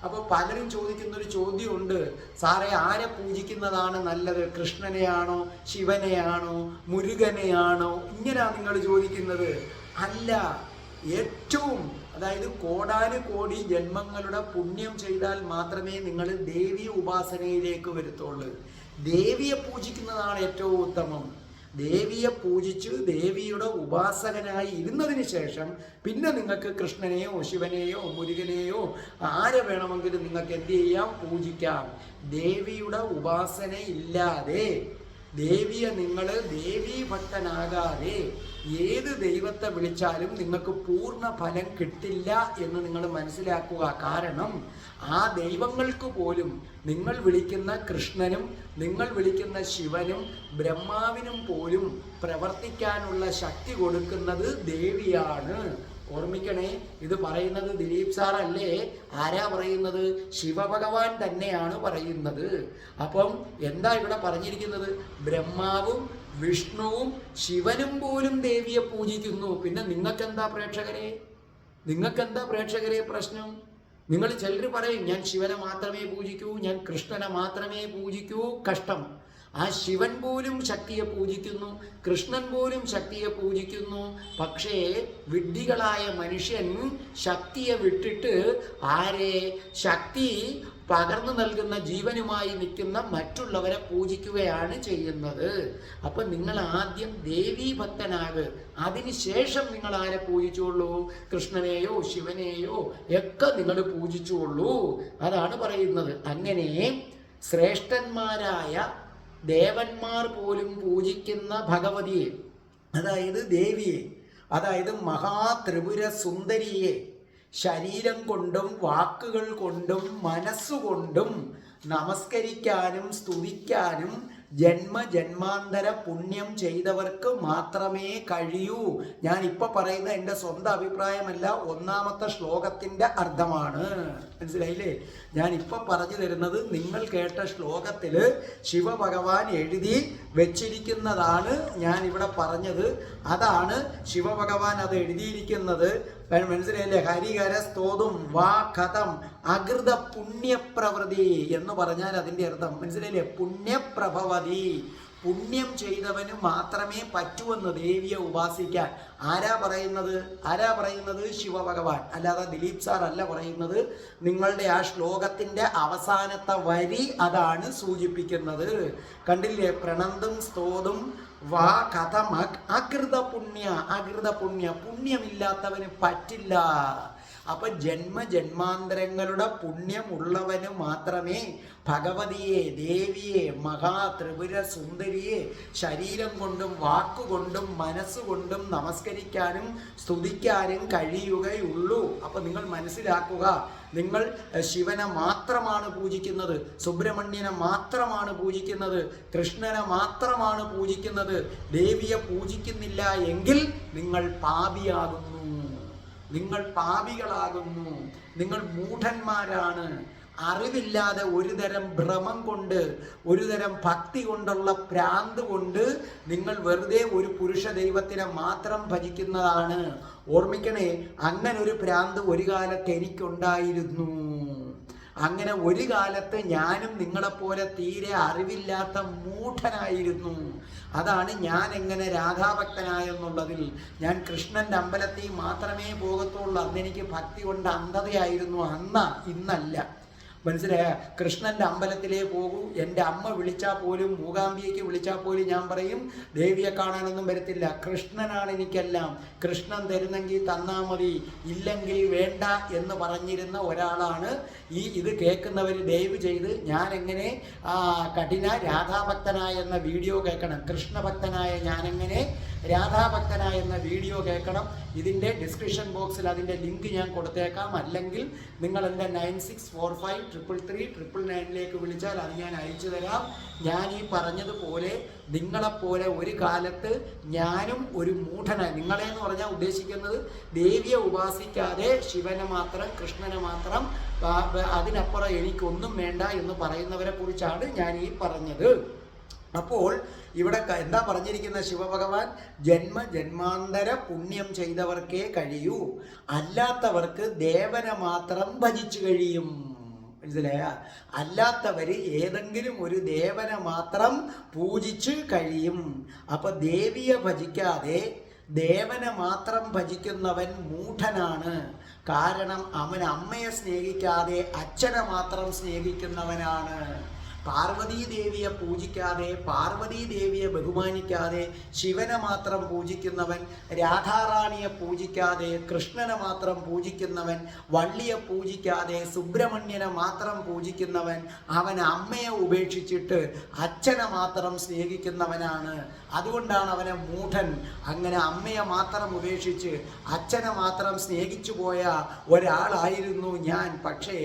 അപ്പോൾ പലരും ചോദിക്കുന്നൊരു ചോദ്യമുണ്ട്, സാറേ ആരെ പൂജിക്കുന്നതാണ് നല്ലത്? കൃഷ്ണനെയാണോ, ശിവനെയാണോ, മുരുകനെയാണോ? ഇങ്ങനെയാണ് നിങ്ങൾ ചോദിക്കുന്നത്. അല്ല, ഏറ്റവും അതായത് കോടാനുകോടി ജന്മങ്ങളുടെ പുണ്യം ചെയ്താൽ മാത്രമേ നിങ്ങൾ ദേവി ഉപാസനയിലേക്ക് വരുത്തുള്ളൂ. ദേവിയെ പൂജിക്കുന്നതാണ് ഏറ്റവും ഉത്തമം. ദേവിയെ പൂജിച്ച് ദേവിയുടെ ഉപാസകനായി ഇരുന്നതിന് ശേഷം പിന്നെ നിങ്ങൾക്ക് കൃഷ്ണനെയോ ശിവനെയോ മുരുകനെയോ ആരെ വേണമെങ്കിലും നിങ്ങൾക്ക് എന്ത് ചെയ്യാം? പൂജിക്കാം. ദേവിയുടെ ഉപാസന ഇല്ലാതെ, ദേവിയെ നിങ്ങൾ ദേവീഭക്തനാകാതെ ഏത് ദൈവത്തെ വിളിച്ചാലും നിങ്ങൾക്ക് പൂർണ്ണ ഫലം കിട്ടില്ല എന്ന് നിങ്ങൾ മനസ്സിലാക്കുക. കാരണം ആ ദൈവങ്ങൾക്ക് പോലും നിങ്ങൾ വിളിക്കുന്ന കൃഷ്ണനും നിങ്ങൾ വിളിക്കുന്ന ശിവനും ബ്രഹ്മാവിനും പോലും പ്രവർത്തിക്കാനുള്ള ശക്തി കൊടുക്കുന്നത് ദേവിയാണ്. ഓർമ്മിക്കണേ, ഇത് പറയുന്നത് ദിലീപ് സാറല്ലേ, ആരാ പറയുന്നത്? ശിവഭഗവാൻ തന്നെയാണ് പറയുന്നത്. അപ്പം എന്താ ഇവിടെ പറഞ്ഞിരിക്കുന്നത്? ബ്രഹ്മാവും വിഷ്ണുവും ശിവനും പോലും ദേവിയെ പൂജിക്കുന്നു. പിന്നെ നിങ്ങൾക്കെന്താ പ്രേക്ഷകരെ പ്രശ്നം? നിങ്ങൾ ചിലർ പറയും ഞാൻ ശിവനെ മാത്രമേ പൂജിക്കൂ, ഞാൻ കൃഷ്ണനെ മാത്രമേ പൂജിക്കൂ. കഷ്ടം. ആ ശിവൻ പോലും ശക്തിയെ പൂജിക്കുന്നു, കൃഷ്ണൻ പോലും ശക്തിയെ പൂജിക്കുന്നു. പക്ഷേ വിഡ്ഢികളായ മനുഷ്യൻ ശക്തിയെ വിട്ടിട്ട് ആരെ? ശക്തി പകർന്നു നൽകുന്ന ജീവനുമായി നിൽക്കുന്ന മറ്റുള്ളവരെ പൂജിക്കുകയാണ് ചെയ്യുന്നത്. അപ്പം നിങ്ങൾ ആദ്യം ദേവീഭക്തനാക്, അതിനുശേഷം നിങ്ങൾ ആരെ പൂജിച്ചുള്ളൂ? കൃഷ്ണനെയോ ശിവനെയോ ഒക്കെ നിങ്ങൾ പൂജിച്ചുള്ളൂ. അതാണ് പറയുന്നത്. അങ്ങനെ ശ്രേഷ്ഠന്മാരായ ദേവന്മാർ പോലും പൂജിക്കുന്ന ഭഗവതിയെ, അതായത് ദേവിയെ, അതായത് മഹാത്രിപുര സുന്ദരിയെ ശരീരം കൊണ്ടും വാക്കുകൾ കൊണ്ടും മനസ്സുകൊണ്ടും നമസ്കരിക്കാനും സ്തുതിക്കാനും ജന്മജന്മാന്തര പുണ്യം ചെയ്തവർക്ക് മാത്രമേ കഴിയൂ. ഞാൻ ഇപ്പൊ പറയുന്ന എൻ്റെ സ്വന്തം അഭിപ്രായമല്ല, ഒന്നാമത്തെ ശ്ലോകത്തിന്റെ അർത്ഥമാണ്. മനസ്സിലായില്ലേ? ഞാൻ ഇപ്പൊ പറഞ്ഞു തരുന്നത് നിങ്ങൾ കേട്ട ശ്ലോകത്തില് ശിവഭഗവാൻ എഴുതി വെച്ചിരിക്കുന്നതാണ് ഞാൻ ഇവിടെ പറഞ്ഞത്. അതാണ് ശിവഭഗവാൻ അത് എഴുതിയിരിക്കുന്നത്. മനസ്സിലായില്ലേ? ഹരിഹര സ്തോതും വാ കഥം അകൃത പുണ്യപ്രവൃത്തി എന്ന് പറഞ്ഞാൽ അതിൻ്റെ അർത്ഥം മനസ്സിലായില്ലേ? പുണ്യപ്രഭവതി, പുണ്യം ചെയ്തവന് മാത്രമേ പറ്റുമെന്ന് ദേവിയെ ഉപാസിക്കാൻ. ആരാ പറയുന്നത്? ശിവഭഗവാൻ. അല്ലാതെ ദിലീപ് സാർ അല്ല പറയുന്നത്. നിങ്ങളുടെ ആ ശ്ലോകത്തിന്റെ അവസാനത്തെ വരി അതാണ് സൂചിപ്പിക്കുന്നത്. കണ്ടില്ലേ? പ്രണന്തും സ്തോതും വാ കഥം അകൃത പുണ്യ, പുണ്യമില്ലാത്തവന് പറ്റില്ല. അപ്പൊ ജന്മജന്മാന്തരങ്ങളുടെ പുണ്യമുള്ളവന് മാത്രമേ ഭഗവതിയെ, ദേവിയെ, മഹാത്രിപുര സുന്ദരിയെ ശരീരം കൊണ്ടും വാക്കുകൊണ്ടും മനസ്സുകൊണ്ടും നമസ്കരിക്കാനും സ്തുതിക്കാനും കഴിയുകയുള്ളൂ. അപ്പൊ നിങ്ങൾ മനസ്സിലാക്കുക, നിങ്ങൾ ശിവനെ മാത്രമാണ് പൂജിക്കുന്നത്, സുബ്രഹ്മണ്യനെ മാത്രമാണ് പൂജിക്കുന്നത്, കൃഷ്ണനെ മാത്രമാണ് പൂജിക്കുന്നത്, ദേവിയെ പൂജിക്കുന്നില്ല എങ്കിൽ നിങ്ങൾ പാപിയാകുന്നു, നിങ്ങൾ പാപികളാകുന്നു, നിങ്ങൾ മൂഢന്മാരാണ്. അറിവില്ലാതെ ഒരു തരം ഭ്രമം കൊണ്ട്, ഒരു തരം ഭക്തി കൊണ്ടുള്ള ഭ്രാന്ത് കൊണ്ട് നിങ്ങൾ വെറുതെ ഒരു പുരുഷ ദൈവത്തിനെ മാത്രം ഭജിക്കുന്നതാണ്. ഓർമ്മിക്കണേ, അങ്ങനെ ഒരു ഭ്രാന്ത് ഒരു കാലത്ത് എനിക്കുണ്ടായിരുന്നു. അങ്ങനെ ഒരു കാലത്ത് ഞാനും നിങ്ങളെപ്പോലെ തീരെ അറിവില്ലാത്ത മൂഢനായിരുന്നു. അതാണ് ഞാൻ എങ്ങനെ രാധാഭക്തനായെന്നുള്ളതിൽ. ഞാൻ കൃഷ്ണൻ്റെ അമ്പലത്തിൽ മാത്രമേ പോകത്തുള്ളൂ. അന്നെനിക്ക് ഭക്തി കൊണ്ട് അന്ധതയായിരുന്നു. ഇന്നല്ല. മനസ്സിലായ? കൃഷ്ണൻ്റെ അമ്പലത്തിലേ പോകൂ. എൻ്റെ അമ്മ വിളിച്ചാൽ പോലും, മൂകാംബിയയ്ക്ക് വിളിച്ചാൽ പോലും ഞാൻ പറയും ദേവിയെ കാണാനൊന്നും വരത്തില്ല, കൃഷ്ണനാണ് എനിക്കെല്ലാം, കൃഷ്ണൻ തരുന്നെങ്കിൽ തന്നാൽ മതി, ഇല്ലെങ്കിൽ വേണ്ട എന്ന് പറഞ്ഞിരുന്ന ഒരാളാണ്. ഇത് കേൾക്കുന്നവർ ദയവ് ചെയ്ത് ഞാൻ എങ്ങനെ കഠിന രാധാഭക്തനായ എന്ന വീഡിയോ കേൾക്കണം. കൃഷ്ണഭക്തനായ ഞാനെങ്ങനെ രാധാഭക്തനായ എന്ന വീഡിയോ കേൾക്കണം. ഇതിൻ്റെ ഡിസ്ക്രിപ്ഷൻ ബോക്സിൽ അതിൻ്റെ ലിങ്ക് ഞാൻ കൊടുത്തേക്കാം. അല്ലെങ്കിൽ നിങ്ങൾ എൻ്റെ 9645333999 വിളിച്ചാൽ അത് ഞാൻ അയച്ചു തരാം. ഞാൻ ഈ പറഞ്ഞതുപോലെ നിങ്ങളെപ്പോലെ ഒരു കാലത്ത് ഞാനും ഒരു മൂഢനായി, നിങ്ങളെന്ന് പറഞ്ഞാൽ ഉദ്ദേശിക്കുന്നത് ദേവിയെ ഉപാസിക്കാതെ ശിവനെ മാത്രം, കൃഷ്ണനെ മാത്രം, അതിനപ്പുറം എനിക്കൊന്നും വേണ്ട എന്ന് പറയുന്നവരെ കുറിച്ചാണ് ഞാൻ ഈ പറഞ്ഞത്. അപ്പോൾ ഇവിടെ എന്താ പറഞ്ഞിരിക്കുന്ന? ശിവഭഗവാൻ ജന്മാന്തര പുണ്യം ചെയ്തവർക്കേ കഴിയൂ, അല്ലാത്തവർക്ക് ദേവനെ മാത്രം ഭജിച്ചു കഴിയും. മനസ്സിലായ? അല്ലാത്തവർ ഏതെങ്കിലും ഒരു ദേവനെ മാത്രം പൂജിച്ച് കഴിയും. അപ്പൊ ദേവിയെ ഭജിക്കാതെ ദേവനെ മാത്രം ഭജിക്കുന്നവൻ മൂഢനാണ്. കാരണം അവൻ അമ്മയെ സ്നേഹിക്കാതെ അച്ഛനെ മാത്രം സ്നേഹിക്കുന്നവനാണ്. പാർവതീദേവിയെ പൂജിക്കാതെ, പാർവതീദേവിയെ ബഹുമാനിക്കാതെ ശിവനെ മാത്രം പൂജിക്കുന്നവൻ, രാധാറാണിയെ പൂജിക്കാതെ കൃഷ്ണനെ മാത്രം പൂജിക്കുന്നവൻ, വള്ളിയെ പൂജിക്കാതെ സുബ്രഹ്മണ്യനെ മാത്രം പൂജിക്കുന്നവൻ, അവൻ അമ്മയെ ഉപേക്ഷിച്ചിട്ട് അച്ഛനെ മാത്രം സ്നേഹിക്കുന്നവനാണ്. അതുകൊണ്ടാണ് അവനെ മൂഢൻ. അങ്ങനെ അമ്മയെ മാത്രം ഉപേക്ഷിച്ച് അച്ഛനെ മാത്രം സ്നേഹിച്ചു പോയ ഒരാളായിരുന്നു ഞാൻ. പക്ഷേ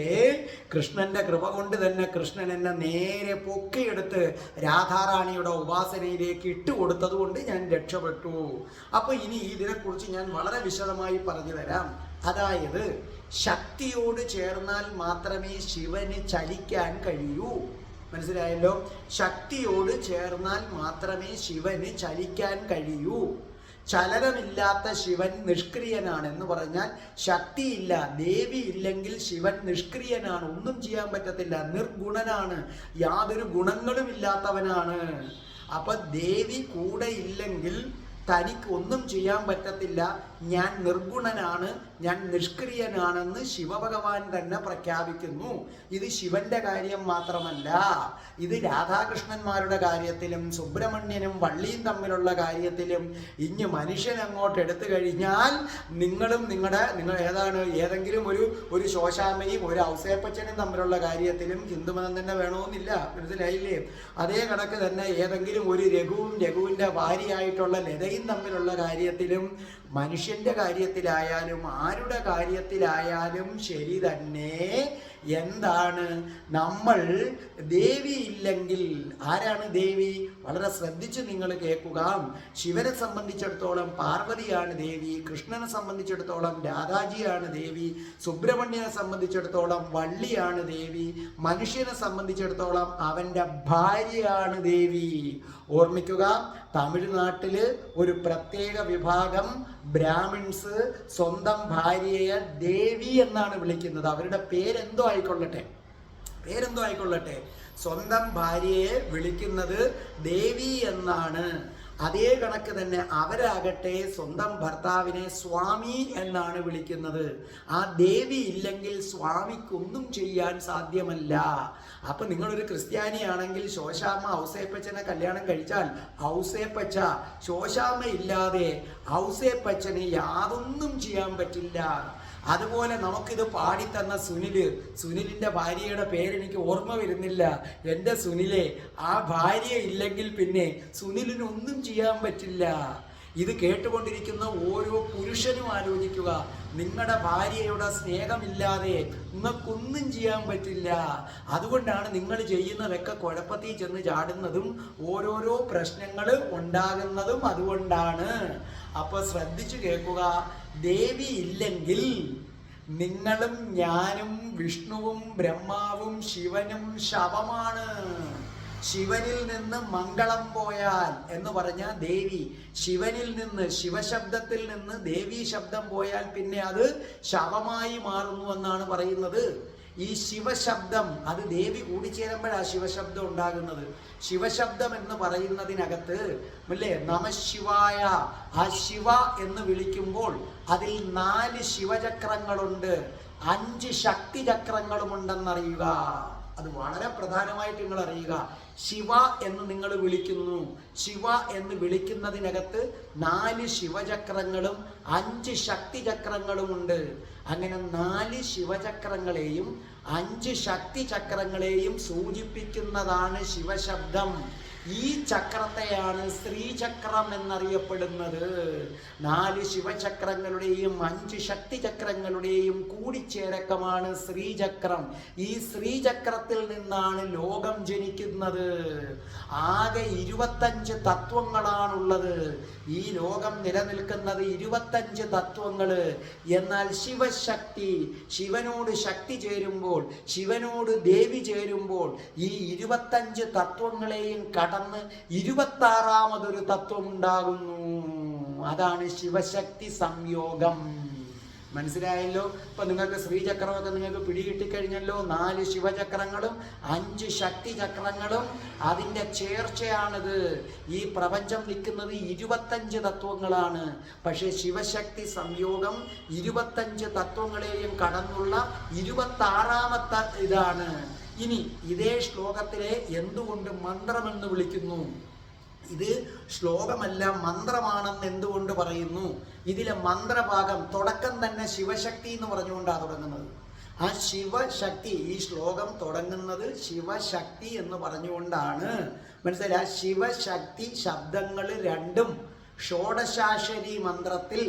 കൃഷ്ണന്റെ കൃപ കൊണ്ട് തന്നെ കൃഷ്ണൻ എന്നെ നേരെ പൊക്കിയെടുത്ത് രാധാറാണിയുടെ ഉപാസനയിലേക്ക് ഇട്ടുകൊടുത്തത് കൊണ്ട് ഞാൻ രക്ഷപ്പെട്ടു. അപ്പൊ ഇനി ഇതിനെക്കുറിച്ച് ഞാൻ വളരെ വിശദമായി പറഞ്ഞു തരാം. അതായത് ശക്തിയോട് ചേർന്നാൽ മാത്രമേ ശിവന് ചലിക്കാൻ കഴിയൂ. മനസ്സിലായല്ലോ? ശക്തിയോട് ചേർന്നാൽ മാത്രമേ ശിവന് ചലിക്കാൻ കഴിയൂ. ചലനമില്ലാത്ത ശിവൻ നിഷ്ക്രിയനാണ്. എന്ന് പറഞ്ഞാൽ ശക്തിയില്ല, ദേവി ഇല്ലെങ്കിൽ ശിവൻ നിഷ്ക്രിയനാണ്, ഒന്നും ചെയ്യാൻ പറ്റത്തില്ല, നിർഗുണനാണ്, യാതൊരു ഗുണങ്ങളും ഇല്ലാത്തവനാണ്. അപ്പൊ ദേവി കൂടെ ഇല്ലെങ്കിൽ തനിക്ക് ഒന്നും ചെയ്യാൻ പറ്റത്തില്ല. ഞാൻ നിർഗുണനാണ്, ഞാൻ നിഷ്ക്രിയനാണെന്ന് ശിവഭഗവാൻ തന്നെ പ്രഖ്യാപിക്കുന്നു. ഇത് ശിവന്റെ കാര്യം മാത്രമല്ല, ഇത് രാധാകൃഷ്ണന്മാരുടെ കാര്യത്തിലും സുബ്രഹ്മണ്യനും വള്ളിയും തമ്മിലുള്ള കാര്യത്തിലും ഇനി മനുഷ്യൻ അങ്ങോട്ട് എടുത്തു കഴിഞ്ഞാൽ നിങ്ങൾ ഏതെങ്കിലും ഒരു ശോശാമ്മയും ഒരു ഔസേപ്പച്ചനും തമ്മിലുള്ള കാര്യത്തിലും ഹിന്ദുമതം തന്നെ വേണമെന്നില്ല. മനസ്സിലായില്ലേ? അതേ കണക്ക് തന്നെ ഏതെങ്കിലും ഒരു രഘുവിൻ്റെ ഭാര്യയായിട്ടുള്ള ലതയും തമ്മിലുള്ള കാര്യത്തിലും, മനുഷ്യന്റെ കാര്യത്തിലായാലും ആരുടെ കാര്യത്തിലായാലും ശരി തന്നെ. എന്താണ്? നമ്മൾ ദേവി ഇല്ലെങ്കിൽ, ആരാണ് ദേവി? വളരെ ശ്രദ്ധിച്ച് നിങ്ങൾ കേൾക്കുക. ശിവനെ സംബന്ധിച്ചിടത്തോളം പാർവതിയാണ് ദേവി, കൃഷ്ണനെ സംബന്ധിച്ചിടത്തോളം രാധാജിയാണ് ദേവി, സുബ്രഹ്മണ്യനെ സംബന്ധിച്ചിടത്തോളം വള്ളിയാണ് ദേവി, മനുഷ്യനെ സംബന്ധിച്ചിടത്തോളം അവൻ്റെ ഭാര്യയാണ് ദേവി. ഓർമ്മിക്കുക, തമിഴ്നാട്ടിൽ ഒരു പ്രത്യേക വിഭാഗം ബ്രാഹ്മിൺസ് സ്വന്തം ഭാര്യയെ ദേവി എന്നാണ് വിളിക്കുന്നത്. അവരുടെ പേരെന്തോ ആയിക്കൊള്ളട്ടെ, സ്വന്തം ഭാര്യയെ വിളിക്കുന്നത് ദേവി എന്നാണ്. അതേ കണക്ക് തന്നെ അവരാകട്ടെ സ്വന്തം ഭർത്താവിനെ സ്വാമി എന്നാണ് വിളിക്കുന്നത്. ആ ദേവി ഇല്ലെങ്കിൽ സ്വാമിക്കൊന്നും ചെയ്യാൻ സാധ്യമല്ല. അപ്പൊ നിങ്ങളൊരു ക്രിസ്ത്യാനിയാണെങ്കിൽ ശോശാമ്മ ഔസേപ്പച്ചനെ കല്യാണം കഴിച്ചാൽ ഔസേപ്പച്ച, ശോശാമ്മ ഇല്ലാതെ ഔസേപ്പച്ചന് യാതൊന്നും ചെയ്യാൻ പറ്റില്ല. അതുപോലെ നമുക്കിത് പാടിത്തന്ന സുനിലിൻ്റെ ഭാര്യയുടെ പേരെനിക്ക് ഓർമ്മ വരുന്നില്ല. എൻ്റെ സുനിലെ, ആ ഭാര്യ ഇല്ലെങ്കിൽ പിന്നെ സുനിലിനൊന്നും ചെയ്യാൻ പറ്റില്ല. ഇത് കേട്ടുകൊണ്ടിരിക്കുന്ന ഓരോ പുരുഷനും ആലോചിക്കുക, നിങ്ങളുടെ ഭാര്യയുടെ സ്നേഹമില്ലാതെ നിങ്ങൾക്കൊന്നും ചെയ്യാൻ പറ്റില്ല. അതുകൊണ്ടാണ് നിങ്ങൾ ചെയ്യുന്നതൊക്കെ കുഴപ്പത്തിൽ ചെന്ന് ചാടുന്നതും ഓരോരോ പ്രശ്നങ്ങൾ ഉണ്ടാകുന്നതും അതുകൊണ്ടാണ്. അപ്പൊ ശ്രദ്ധിച്ചു കേൾക്കുക, ദേവി ഇല്ലെങ്കിൽ നിങ്ങളും ഞാനും വിഷ്ണുവും ബ്രഹ്മാവും ശിവനും ശവമാണ്. ശിവനിൽ നിന്ന് മംഗളം പോയാൽ എന്ന് പറഞ്ഞ ദേവി, ശിവനിൽ നിന്ന് ശിവശബ്ദത്തിൽ നിന്ന് ദേവി ശബ്ദം പോയാൽ പിന്നെ അത് ശവമായി മാറുന്നു എന്നാണ് പറയുന്നത്. ഈ ശിവശബ്ദം അത് ദേവി കൂടിച്ചേരുമ്പോഴാണ് ശിവശബ്ദം ഉണ്ടാകുന്നത്. ശിവശബ്ദം എന്ന് പറയുന്നതിനകത്ത് അല്ലേ നമശിവായ, ആ ശിവ എന്ന് വിളിക്കുമ്പോൾ അതിൽ 4 ശിവചക്രങ്ങളുണ്ട്, 5 ശക്തി ചക്രങ്ങളുമുണ്ടെന്നറിയുക. അത് വളരെ പ്രധാനമായിട്ട് നിങ്ങൾ അറിയുക. ശിവ എന്ന് നിങ്ങൾ വിളിക്കുന്നു, ശിവ എന്ന് വിളിക്കുന്നതിനകത്ത് 4 ശിവചക്രങ്ങളും 5 ശക്തി ചക്രങ്ങളുമുണ്ട്. അങ്ങനെ 4 ശിവചക്രങ്ങളെയും 5 ശക്തി ചക്രങ്ങളെയും സൂചിപ്പിക്കുന്നതാണ് ശിവശബ്ദം. ഈ ചക്രത്തെയാണ് ശ്രീചക്രം എന്നറിയപ്പെടുന്നത്. 4 ശിവചക്രങ്ങളുടെയും 5 ശക്തി ചക്രങ്ങളുടെയും കൂടിച്ചേരക്കമാണ് ശ്രീചക്രം. ഈ ശ്രീചക്രത്തിൽ നിന്നാണ് ലോകം ജനിക്കുന്നത്. ആകെ 25 തത്വങ്ങളാണുള്ളത്. ഈ ലോകം നിലനിൽക്കുന്നത് 25 തത്വങ്ങള്. എന്നാൽ ശിവശക്തി, ശിവനോട് ശക്തി ചേരുമ്പോൾ, ശിവനോട് ദേവി ചേരുമ്പോൾ ഈ 25 തത്വങ്ങളെയും കടന്ന് 26ാമതൊരു തത്വം ഉണ്ടാകുന്നു. അതാണ് ശിവശക്തി സംയോഗം. മനസ്സിലായല്ലോ? ഇപ്പൊ നിങ്ങൾക്ക് ശ്രീചക്രമൊക്കെ നിങ്ങൾക്ക് പിടികിട്ടിക്കഴിഞ്ഞല്ലോ. 4 ശിവചക്രങ്ങളും 5 ശക്തി ചക്രങ്ങളും അതിൻ്റെ ചേർച്ചയാണിത്. ഈ പ്രപഞ്ചം നിൽക്കുന്നത് 25 തത്വങ്ങളാണ്. പക്ഷേ ശിവശക്തി സംയോഗം 25 തത്വങ്ങളെയും കടന്നുള്ള 26ാമത്തെ ഇതാണ്. ഇനി ഇതേ ശ്ലോകത്തിലെ എന്തുകൊണ്ട് മന്ത്രമെന്ന് വിളിക്കുന്നു? ഇത് ശ്ലോകമല്ല മന്ത്രമാണെന്ന് എന്തുകൊണ്ട് പറയുന്നു? ഇതിലെ മന്ത്രഭാഗം തുടക്കം തന്നെ ശിവശക്തി എന്ന് പറഞ്ഞുകൊണ്ടാണ് തുടങ്ങുന്നത്. ആ ശിവശക്തി, ഈ ശ്ലോകം തുടങ്ങുന്നത് ശിവശക്തി എന്ന് പറഞ്ഞുകൊണ്ടാണ്. മനസ്സിലായി? ആ ശിവശക്തി ശബ്ദങ്ങൾ രണ്ടും ഷോഡശാക്ഷരി മന്ത്രത്തിൽ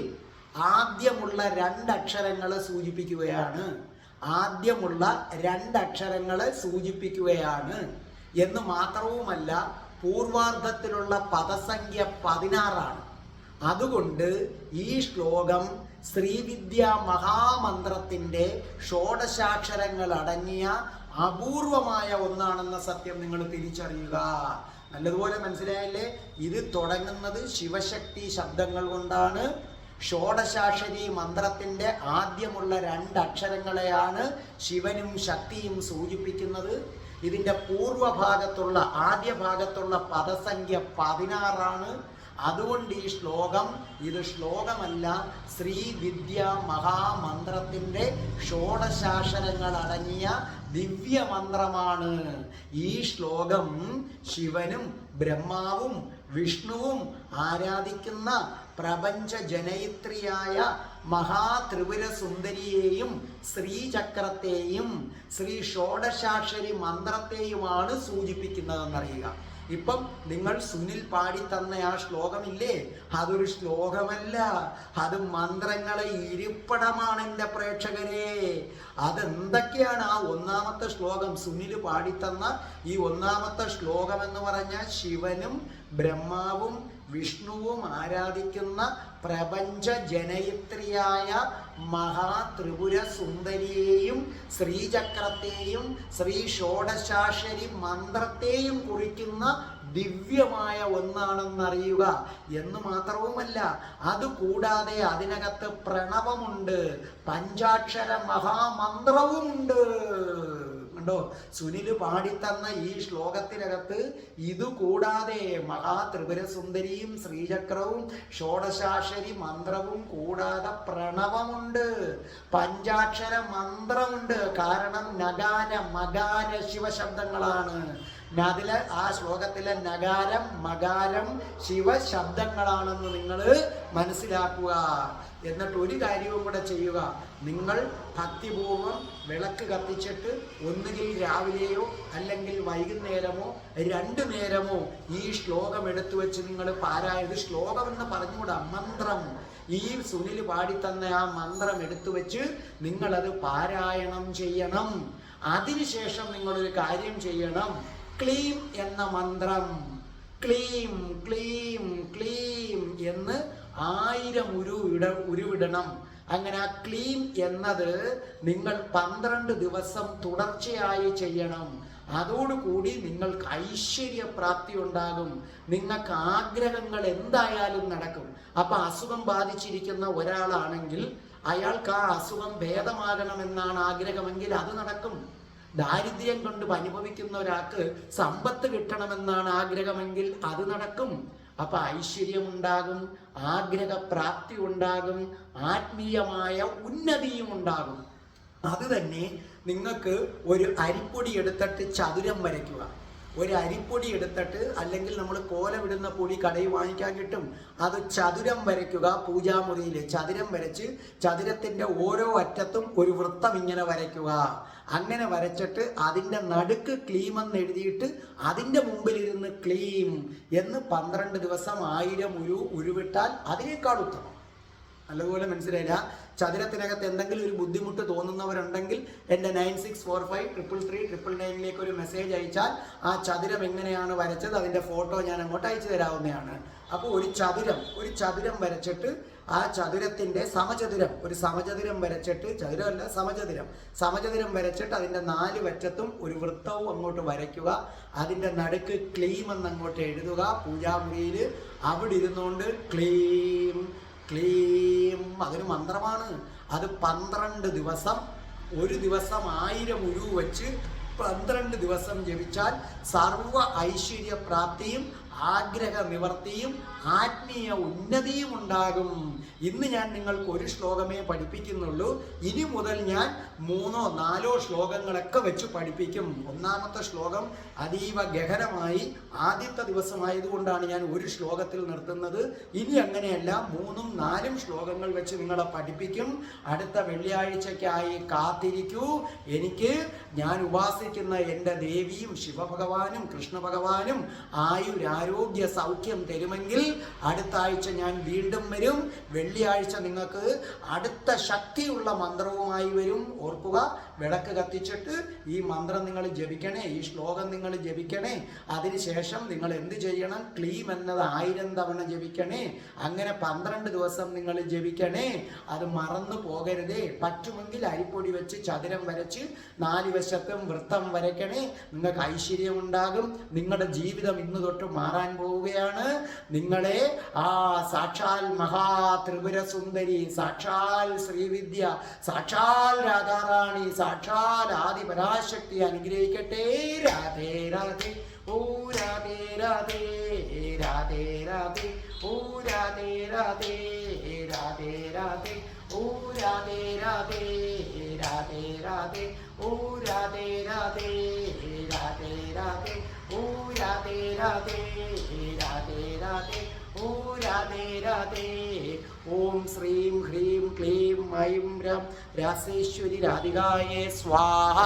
ആദ്യമുള്ള 2 അക്ഷരങ്ങളെ സൂചിപ്പിക്കുകയാണ്. ആദ്യമുള്ള 2 അക്ഷരങ്ങളെ സൂചിപ്പിക്കുകയാണ് എന്ന് മാത്രവുമല്ല, പൂർവാർദ്ധത്തിലുള്ള പദസംഖ്യ 16ആണ്. അതുകൊണ്ട് ഈ ശ്ലോകം ശ്രീവിദ്യ മഹാമന്ത്രത്തിൻ്റെ ഷോഡശാക്ഷരങ്ങൾ അടങ്ങിയ അപൂർവമായ ഒന്നാണെന്ന സത്യം നിങ്ങൾ തിരിച്ചറിയുക. നല്ലതുപോലെ മനസ്സിലായല്ലേ? ഇത് തുടങ്ങുന്നത് ശിവശക്തി ശബ്ദങ്ങൾ കൊണ്ടാണ്. ഷോഡശാക്ഷരി മന്ത്രത്തിൻ്റെ ആദ്യമുള്ള 2 അക്ഷരങ്ങളെയാണ് ശിവനും ശക്തിയും സൂചിപ്പിക്കുന്നത്. ഇതിൻ്റെ പൂർവഭാഗത്തുള്ള ആദ്യ ഭാഗത്തുള്ള പദസംഖ്യ 16ആണ്. അതുകൊണ്ട് ഈ ശ്ലോകം ഇത് ശ്ലോകമല്ല, ശ്രീവിദ്യ മഹാമന്ത്രത്തിൻ്റെ ഷോഡശാക്ഷരങ്ങൾ അടങ്ങിയ ദിവ്യമന്ത്രമാണ്. ഈ ശ്ലോകം ശിവനും ബ്രഹ്മാവും വിഷ്ണുവും ആരാധിക്കുന്ന പ്രപഞ്ച ജനയിത്രിയായ മഹാത്രിപുര സുന്ദരിയെയും ശ്രീചക്രത്തെയും ശ്രീ ഷോഡശാക്ഷരി മന്ത്രത്തെയുമാണ് സൂചിപ്പിക്കുന്നതെന്നറിയുക. ഇപ്പം നിങ്ങൾ സുനിൽ പാടി തന്ന ആ ശ്ലോകമില്ലേ, അതൊരു ശ്ലോകമല്ല, അത് മന്ത്രങ്ങളെ ഇരിപ്പിടമാണ് എൻ്റെ പ്രേക്ഷകരെ. അതെന്തൊക്കെയാണ് ആ 1ാമത്തെ ശ്ലോകം? സുനിൽ പാടിത്തന്ന ഈ 1ാമത്തെ ശ്ലോകം എന്ന് പറഞ്ഞാൽ ശിവനും ബ്രഹ്മാവും വിഷ്ണുവും ആരാധിക്കുന്ന പ്രപഞ്ച ജനയിത്രിയായ മഹാത്രിപുര സുന്ദരിയെയും ശ്രീചക്രത്തെയും ശ്രീ ഷോഡശാക്ഷരി മന്ത്രത്തെയും കുറിക്കുന്ന ദിവ്യമായ ഒന്നാണെന്നറിയുക. എന്ന് മാത്രവുമല്ല, അതുകൂടാതെ അതിനകത്ത് പ്രണവമുണ്ട്, പഞ്ചാക്ഷര മഹാമന്ത്രവുമുണ്ട്. കണ്ടോ? സുനിൽ പാടിത്തന്ന ഈ ശ്ലോകത്തിനകത്ത് ഇതുകൂടാതെ മഹാത്രിപുര സുന്ദരിയും ശ്രീചക്രവും ഷോഡശാക്ഷരി മന്ത്രവും കൂടാതെ പ്രണവമുണ്ട്, പഞ്ചാക്ഷര മന്ത്രമുണ്ട്. കാരണം നഗാര മകാര ശിവശബ്ദങ്ങളാണ്. അതിലെ ആ ശ്ലോകത്തിലെ നഗാരം മകാരം ശിവശബ്ദങ്ങളാണെന്ന് നിങ്ങൾ മനസ്സിലാക്കുക. എന്നിട്ട് ഒരു കാര്യവും കൂടെ ചെയ്യുക. നിങ്ങൾ ഭക്തിപൂർവം വിളക്ക് കത്തിച്ചിട്ട് ഒന്നുകിൽ രാവിലെയോ അല്ലെങ്കിൽ വൈകുന്നേരമോ 2 നേരമോ ഈ ശ്ലോകം എടുത്തു വെച്ച് നിങ്ങൾ പാരായത്, ശ്ലോകം എന്ന് പറഞ്ഞുകൂടാ, മന്ത്രം, ഈ സുനിൽ പാടിത്തന്ന ആ മന്ത്രം എടുത്തു വെച്ച് നിങ്ങളത് പാരായണം ചെയ്യണം. അതിനുശേഷം നിങ്ങളൊരു കാര്യം ചെയ്യണം. ക്ലീം എന്ന മന്ത്രം, ക്ലീം ക്ലീം ക്ലീം എന്ന് 1000 ഉരുവിടണം. അങ്ങനെ ആ ക്ലീം എന്നത് നിങ്ങൾ 12 ദിവസം തുടർച്ചയായി ചെയ്യണം. അതോടുകൂടി നിങ്ങൾക്ക് ഐശ്വര്യപ്രാപ്തി ഉണ്ടാകും. നിങ്ങൾക്ക് ആഗ്രഹങ്ങൾ എന്തായാലും നടക്കും. അപ്പൊ അസുഖം ബാധിച്ചിരിക്കുന്ന ഒരാളാണെങ്കിൽ അയാൾക്ക് ആ അസുഖം ഭേദമാകണമെന്നാണ് ആഗ്രഹമെങ്കിൽ അത് നടക്കും. ദാരിദ്ര്യം കൊണ്ട് അനുഭവിക്കുന്ന ഒരാൾക്ക് സമ്പത്ത് കിട്ടണമെന്നാണ് ആഗ്രഹമെങ്കിൽ അത് നടക്കും. അപ്പൊ ഐശ്വര്യമുണ്ടാകും, ആഗ്രഹപ്രാപ്തി ഉണ്ടാകും, ആത്മീയമായ ഉന്നതിയും ഉണ്ടാകും. അത് തന്നെ നിങ്ങൾക്ക് ഒരു അരിപ്പൊടി എടുത്തിട്ട് ചതുരം വരയ്ക്കുക. ഒരു അരിപ്പൊടി എടുത്തിട്ട്, അല്ലെങ്കിൽ നമ്മൾ കോലമിടുന്ന പൊടി കടയിൽ വാങ്ങിക്കാൻ കിട്ടും, അത് ചതുരം വരയ്ക്കുക. പൂജാമുറിയിൽ ചതുരം വരച്ച് ചതുരത്തിൻ്റെ ഓരോ അറ്റത്തും ഒരു വൃത്തം ഇങ്ങനെ വരയ്ക്കുക. അങ്ങനെ വരച്ചിട്ട് അതിൻ്റെ നടുക്ക് ക്ലീം എന്ന് എഴുതിയിട്ട് അതിൻ്റെ മുമ്പിലിരുന്ന് ക്ലീം എന്ന് 12 ദിവസം 1000 ഉരുവിട്ടാൽ അതിനേക്കാൾ ഉത്തമം. നല്ലപോലെ മനസ്സിലായില്ല. ചതുരത്തിനകത്ത് എന്തെങ്കിലും ഒരു ബുദ്ധിമുട്ട് തോന്നുന്നവരുണ്ടെങ്കിൽ എൻ്റെ 9645333999 ഒരു മെസ്സേജ് അയച്ചാൽ ആ ചതുരം എങ്ങനെയാണ് വരച്ചത് അതിൻ്റെ ഫോട്ടോ ഞാൻ അങ്ങോട്ട് അയച്ചു തരാവുന്നതാണ്. അപ്പോൾ ഒരു ചതുരം വരച്ചിട്ട് ആ ചതുരത്തിൻ്റെ ഒരു സമചതുരം വരച്ചിട്ട്, ചതുരമല്ല സമചതുരം വരച്ചിട്ട് അതിൻ്റെ 4 വറ്റത്തും ഒരു വൃത്തവും അങ്ങോട്ട് വരയ്ക്കുക. അതിൻ്റെ നടുക്ക് ക്ലീം എന്ന് അങ്ങോട്ട് എഴുതുക. പൂജാമുറിയിൽ അവിടെ ഇരുന്നുകൊണ്ട് ക്ലീം ക്ലീം, അതൊരു മന്ത്രമാണ്. അത് 12 ദിവസം, ഒരു ദിവസം 1000 ഉരു വെച്ച് 12 ദിവസം ജപിച്ചാൽ സർവ ഐശ്വര്യപ്രാപ്തിയും ആഗ്രഹ നിവർത്തിയും ആത്മീയ ഉന്നതിയും ഉണ്ടാകും. ഇന്ന് ഞാൻ നിങ്ങൾക്ക് ഒരു ശ്ലോകമേ പഠിപ്പിക്കുന്നുള്ളൂ. ഇനി മുതൽ ഞാൻ 3ഓ 4ഓ ശ്ലോകങ്ങളൊക്കെ വെച്ച് പഠിപ്പിക്കും. ഒന്നാമത്തെ ശ്ലോകം അതീവ ഗഹനമായി ആദ്യത്തെ ദിവസമായതുകൊണ്ടാണ് ഞാൻ ഒരു ശ്ലോകത്തിൽ നിർത്തുന്നത്. ഇനി അങ്ങനെയല്ല, 3ഉം 4ഉം ശ്ലോകങ്ങൾ വെച്ച് നിങ്ങളെ പഠിപ്പിക്കും. അടുത്ത വെള്ളിയാഴ്ചയ്ക്കായി കാത്തിരിക്കൂ. എനിക്ക് ഞാൻ ഉപാസിക്കുന്ന എൻ്റെ ദേവിയും ശിവഭഗവാനും കൃഷ്ണഭഗവാനും ആയുരാരോഗ്യ സൗഖ്യം തരുമെങ്കിൽ അടുത്ത ആഴ്ച ഞാൻ വീണ്ടും വരും. വെള്ളിയാഴ്ച നിങ്ങൾക്ക് അടുത്ത ശക്തിയുള്ള മന്ത്രവുമായി വരും. ഓർക്കുക, വിളക്ക് കത്തിച്ചിട്ട് ഈ മന്ത്രം നിങ്ങൾ ജപിക്കണേ, ഈ ശ്ലോകം നിങ്ങൾ ജപിക്കണേ. അതിനുശേഷം നിങ്ങൾ എന്ത് ചെയ്യണം? ക്ലീം എന്നത് 1000 തവണ ജപിക്കണേ. അങ്ങനെ 12 ദിവസം നിങ്ങൾ ജപിക്കണേ. അത് മറന്നു പോകരുതേ. പറ്റുമെങ്കിൽ അരിപ്പൊടി വെച്ച് ചതുരം വരച്ച് 4 വശത്തും വൃത്തം വരയ്ക്കണേ. നിങ്ങൾക്ക് ഐശ്വര്യമുണ്ടാകും. നിങ്ങളുടെ ജീവിതം ഇന്ന് തൊട്ട് മാറാൻ പോവുകയാണ്. നിങ്ങളെ ആ സാക്ഷാൽ മഹാ ത്രിപുര സുന്ദരി, സാക്ഷാൽ ശ്രീവിദ്യ, സാക്ഷാൽ രാധാറാണി, സാക്ഷാൽ ആദിപരാശക്തി അനുഗ്രഹിക്കട്ടെ. രാധേ രാധേ, ഓ രാധേ രാധേ, രാധേ രാധേ, ഓ രാധേ രാധേ, രാധേ രാധേ, ഓ രാധേ രാധേ, രാധേ രാധേ, ഓ രാധേ രാധേ, രാധേ രാധേ, ഓ രാധേ രാധേ, രാധേ രാധേ, ഓ രാധേ രാധേ. ഓം ശ്രീം ഹ്രീം ക്ലീം ഐം രം രാസേശ്വരി രാധികായേ സ്വാഹ.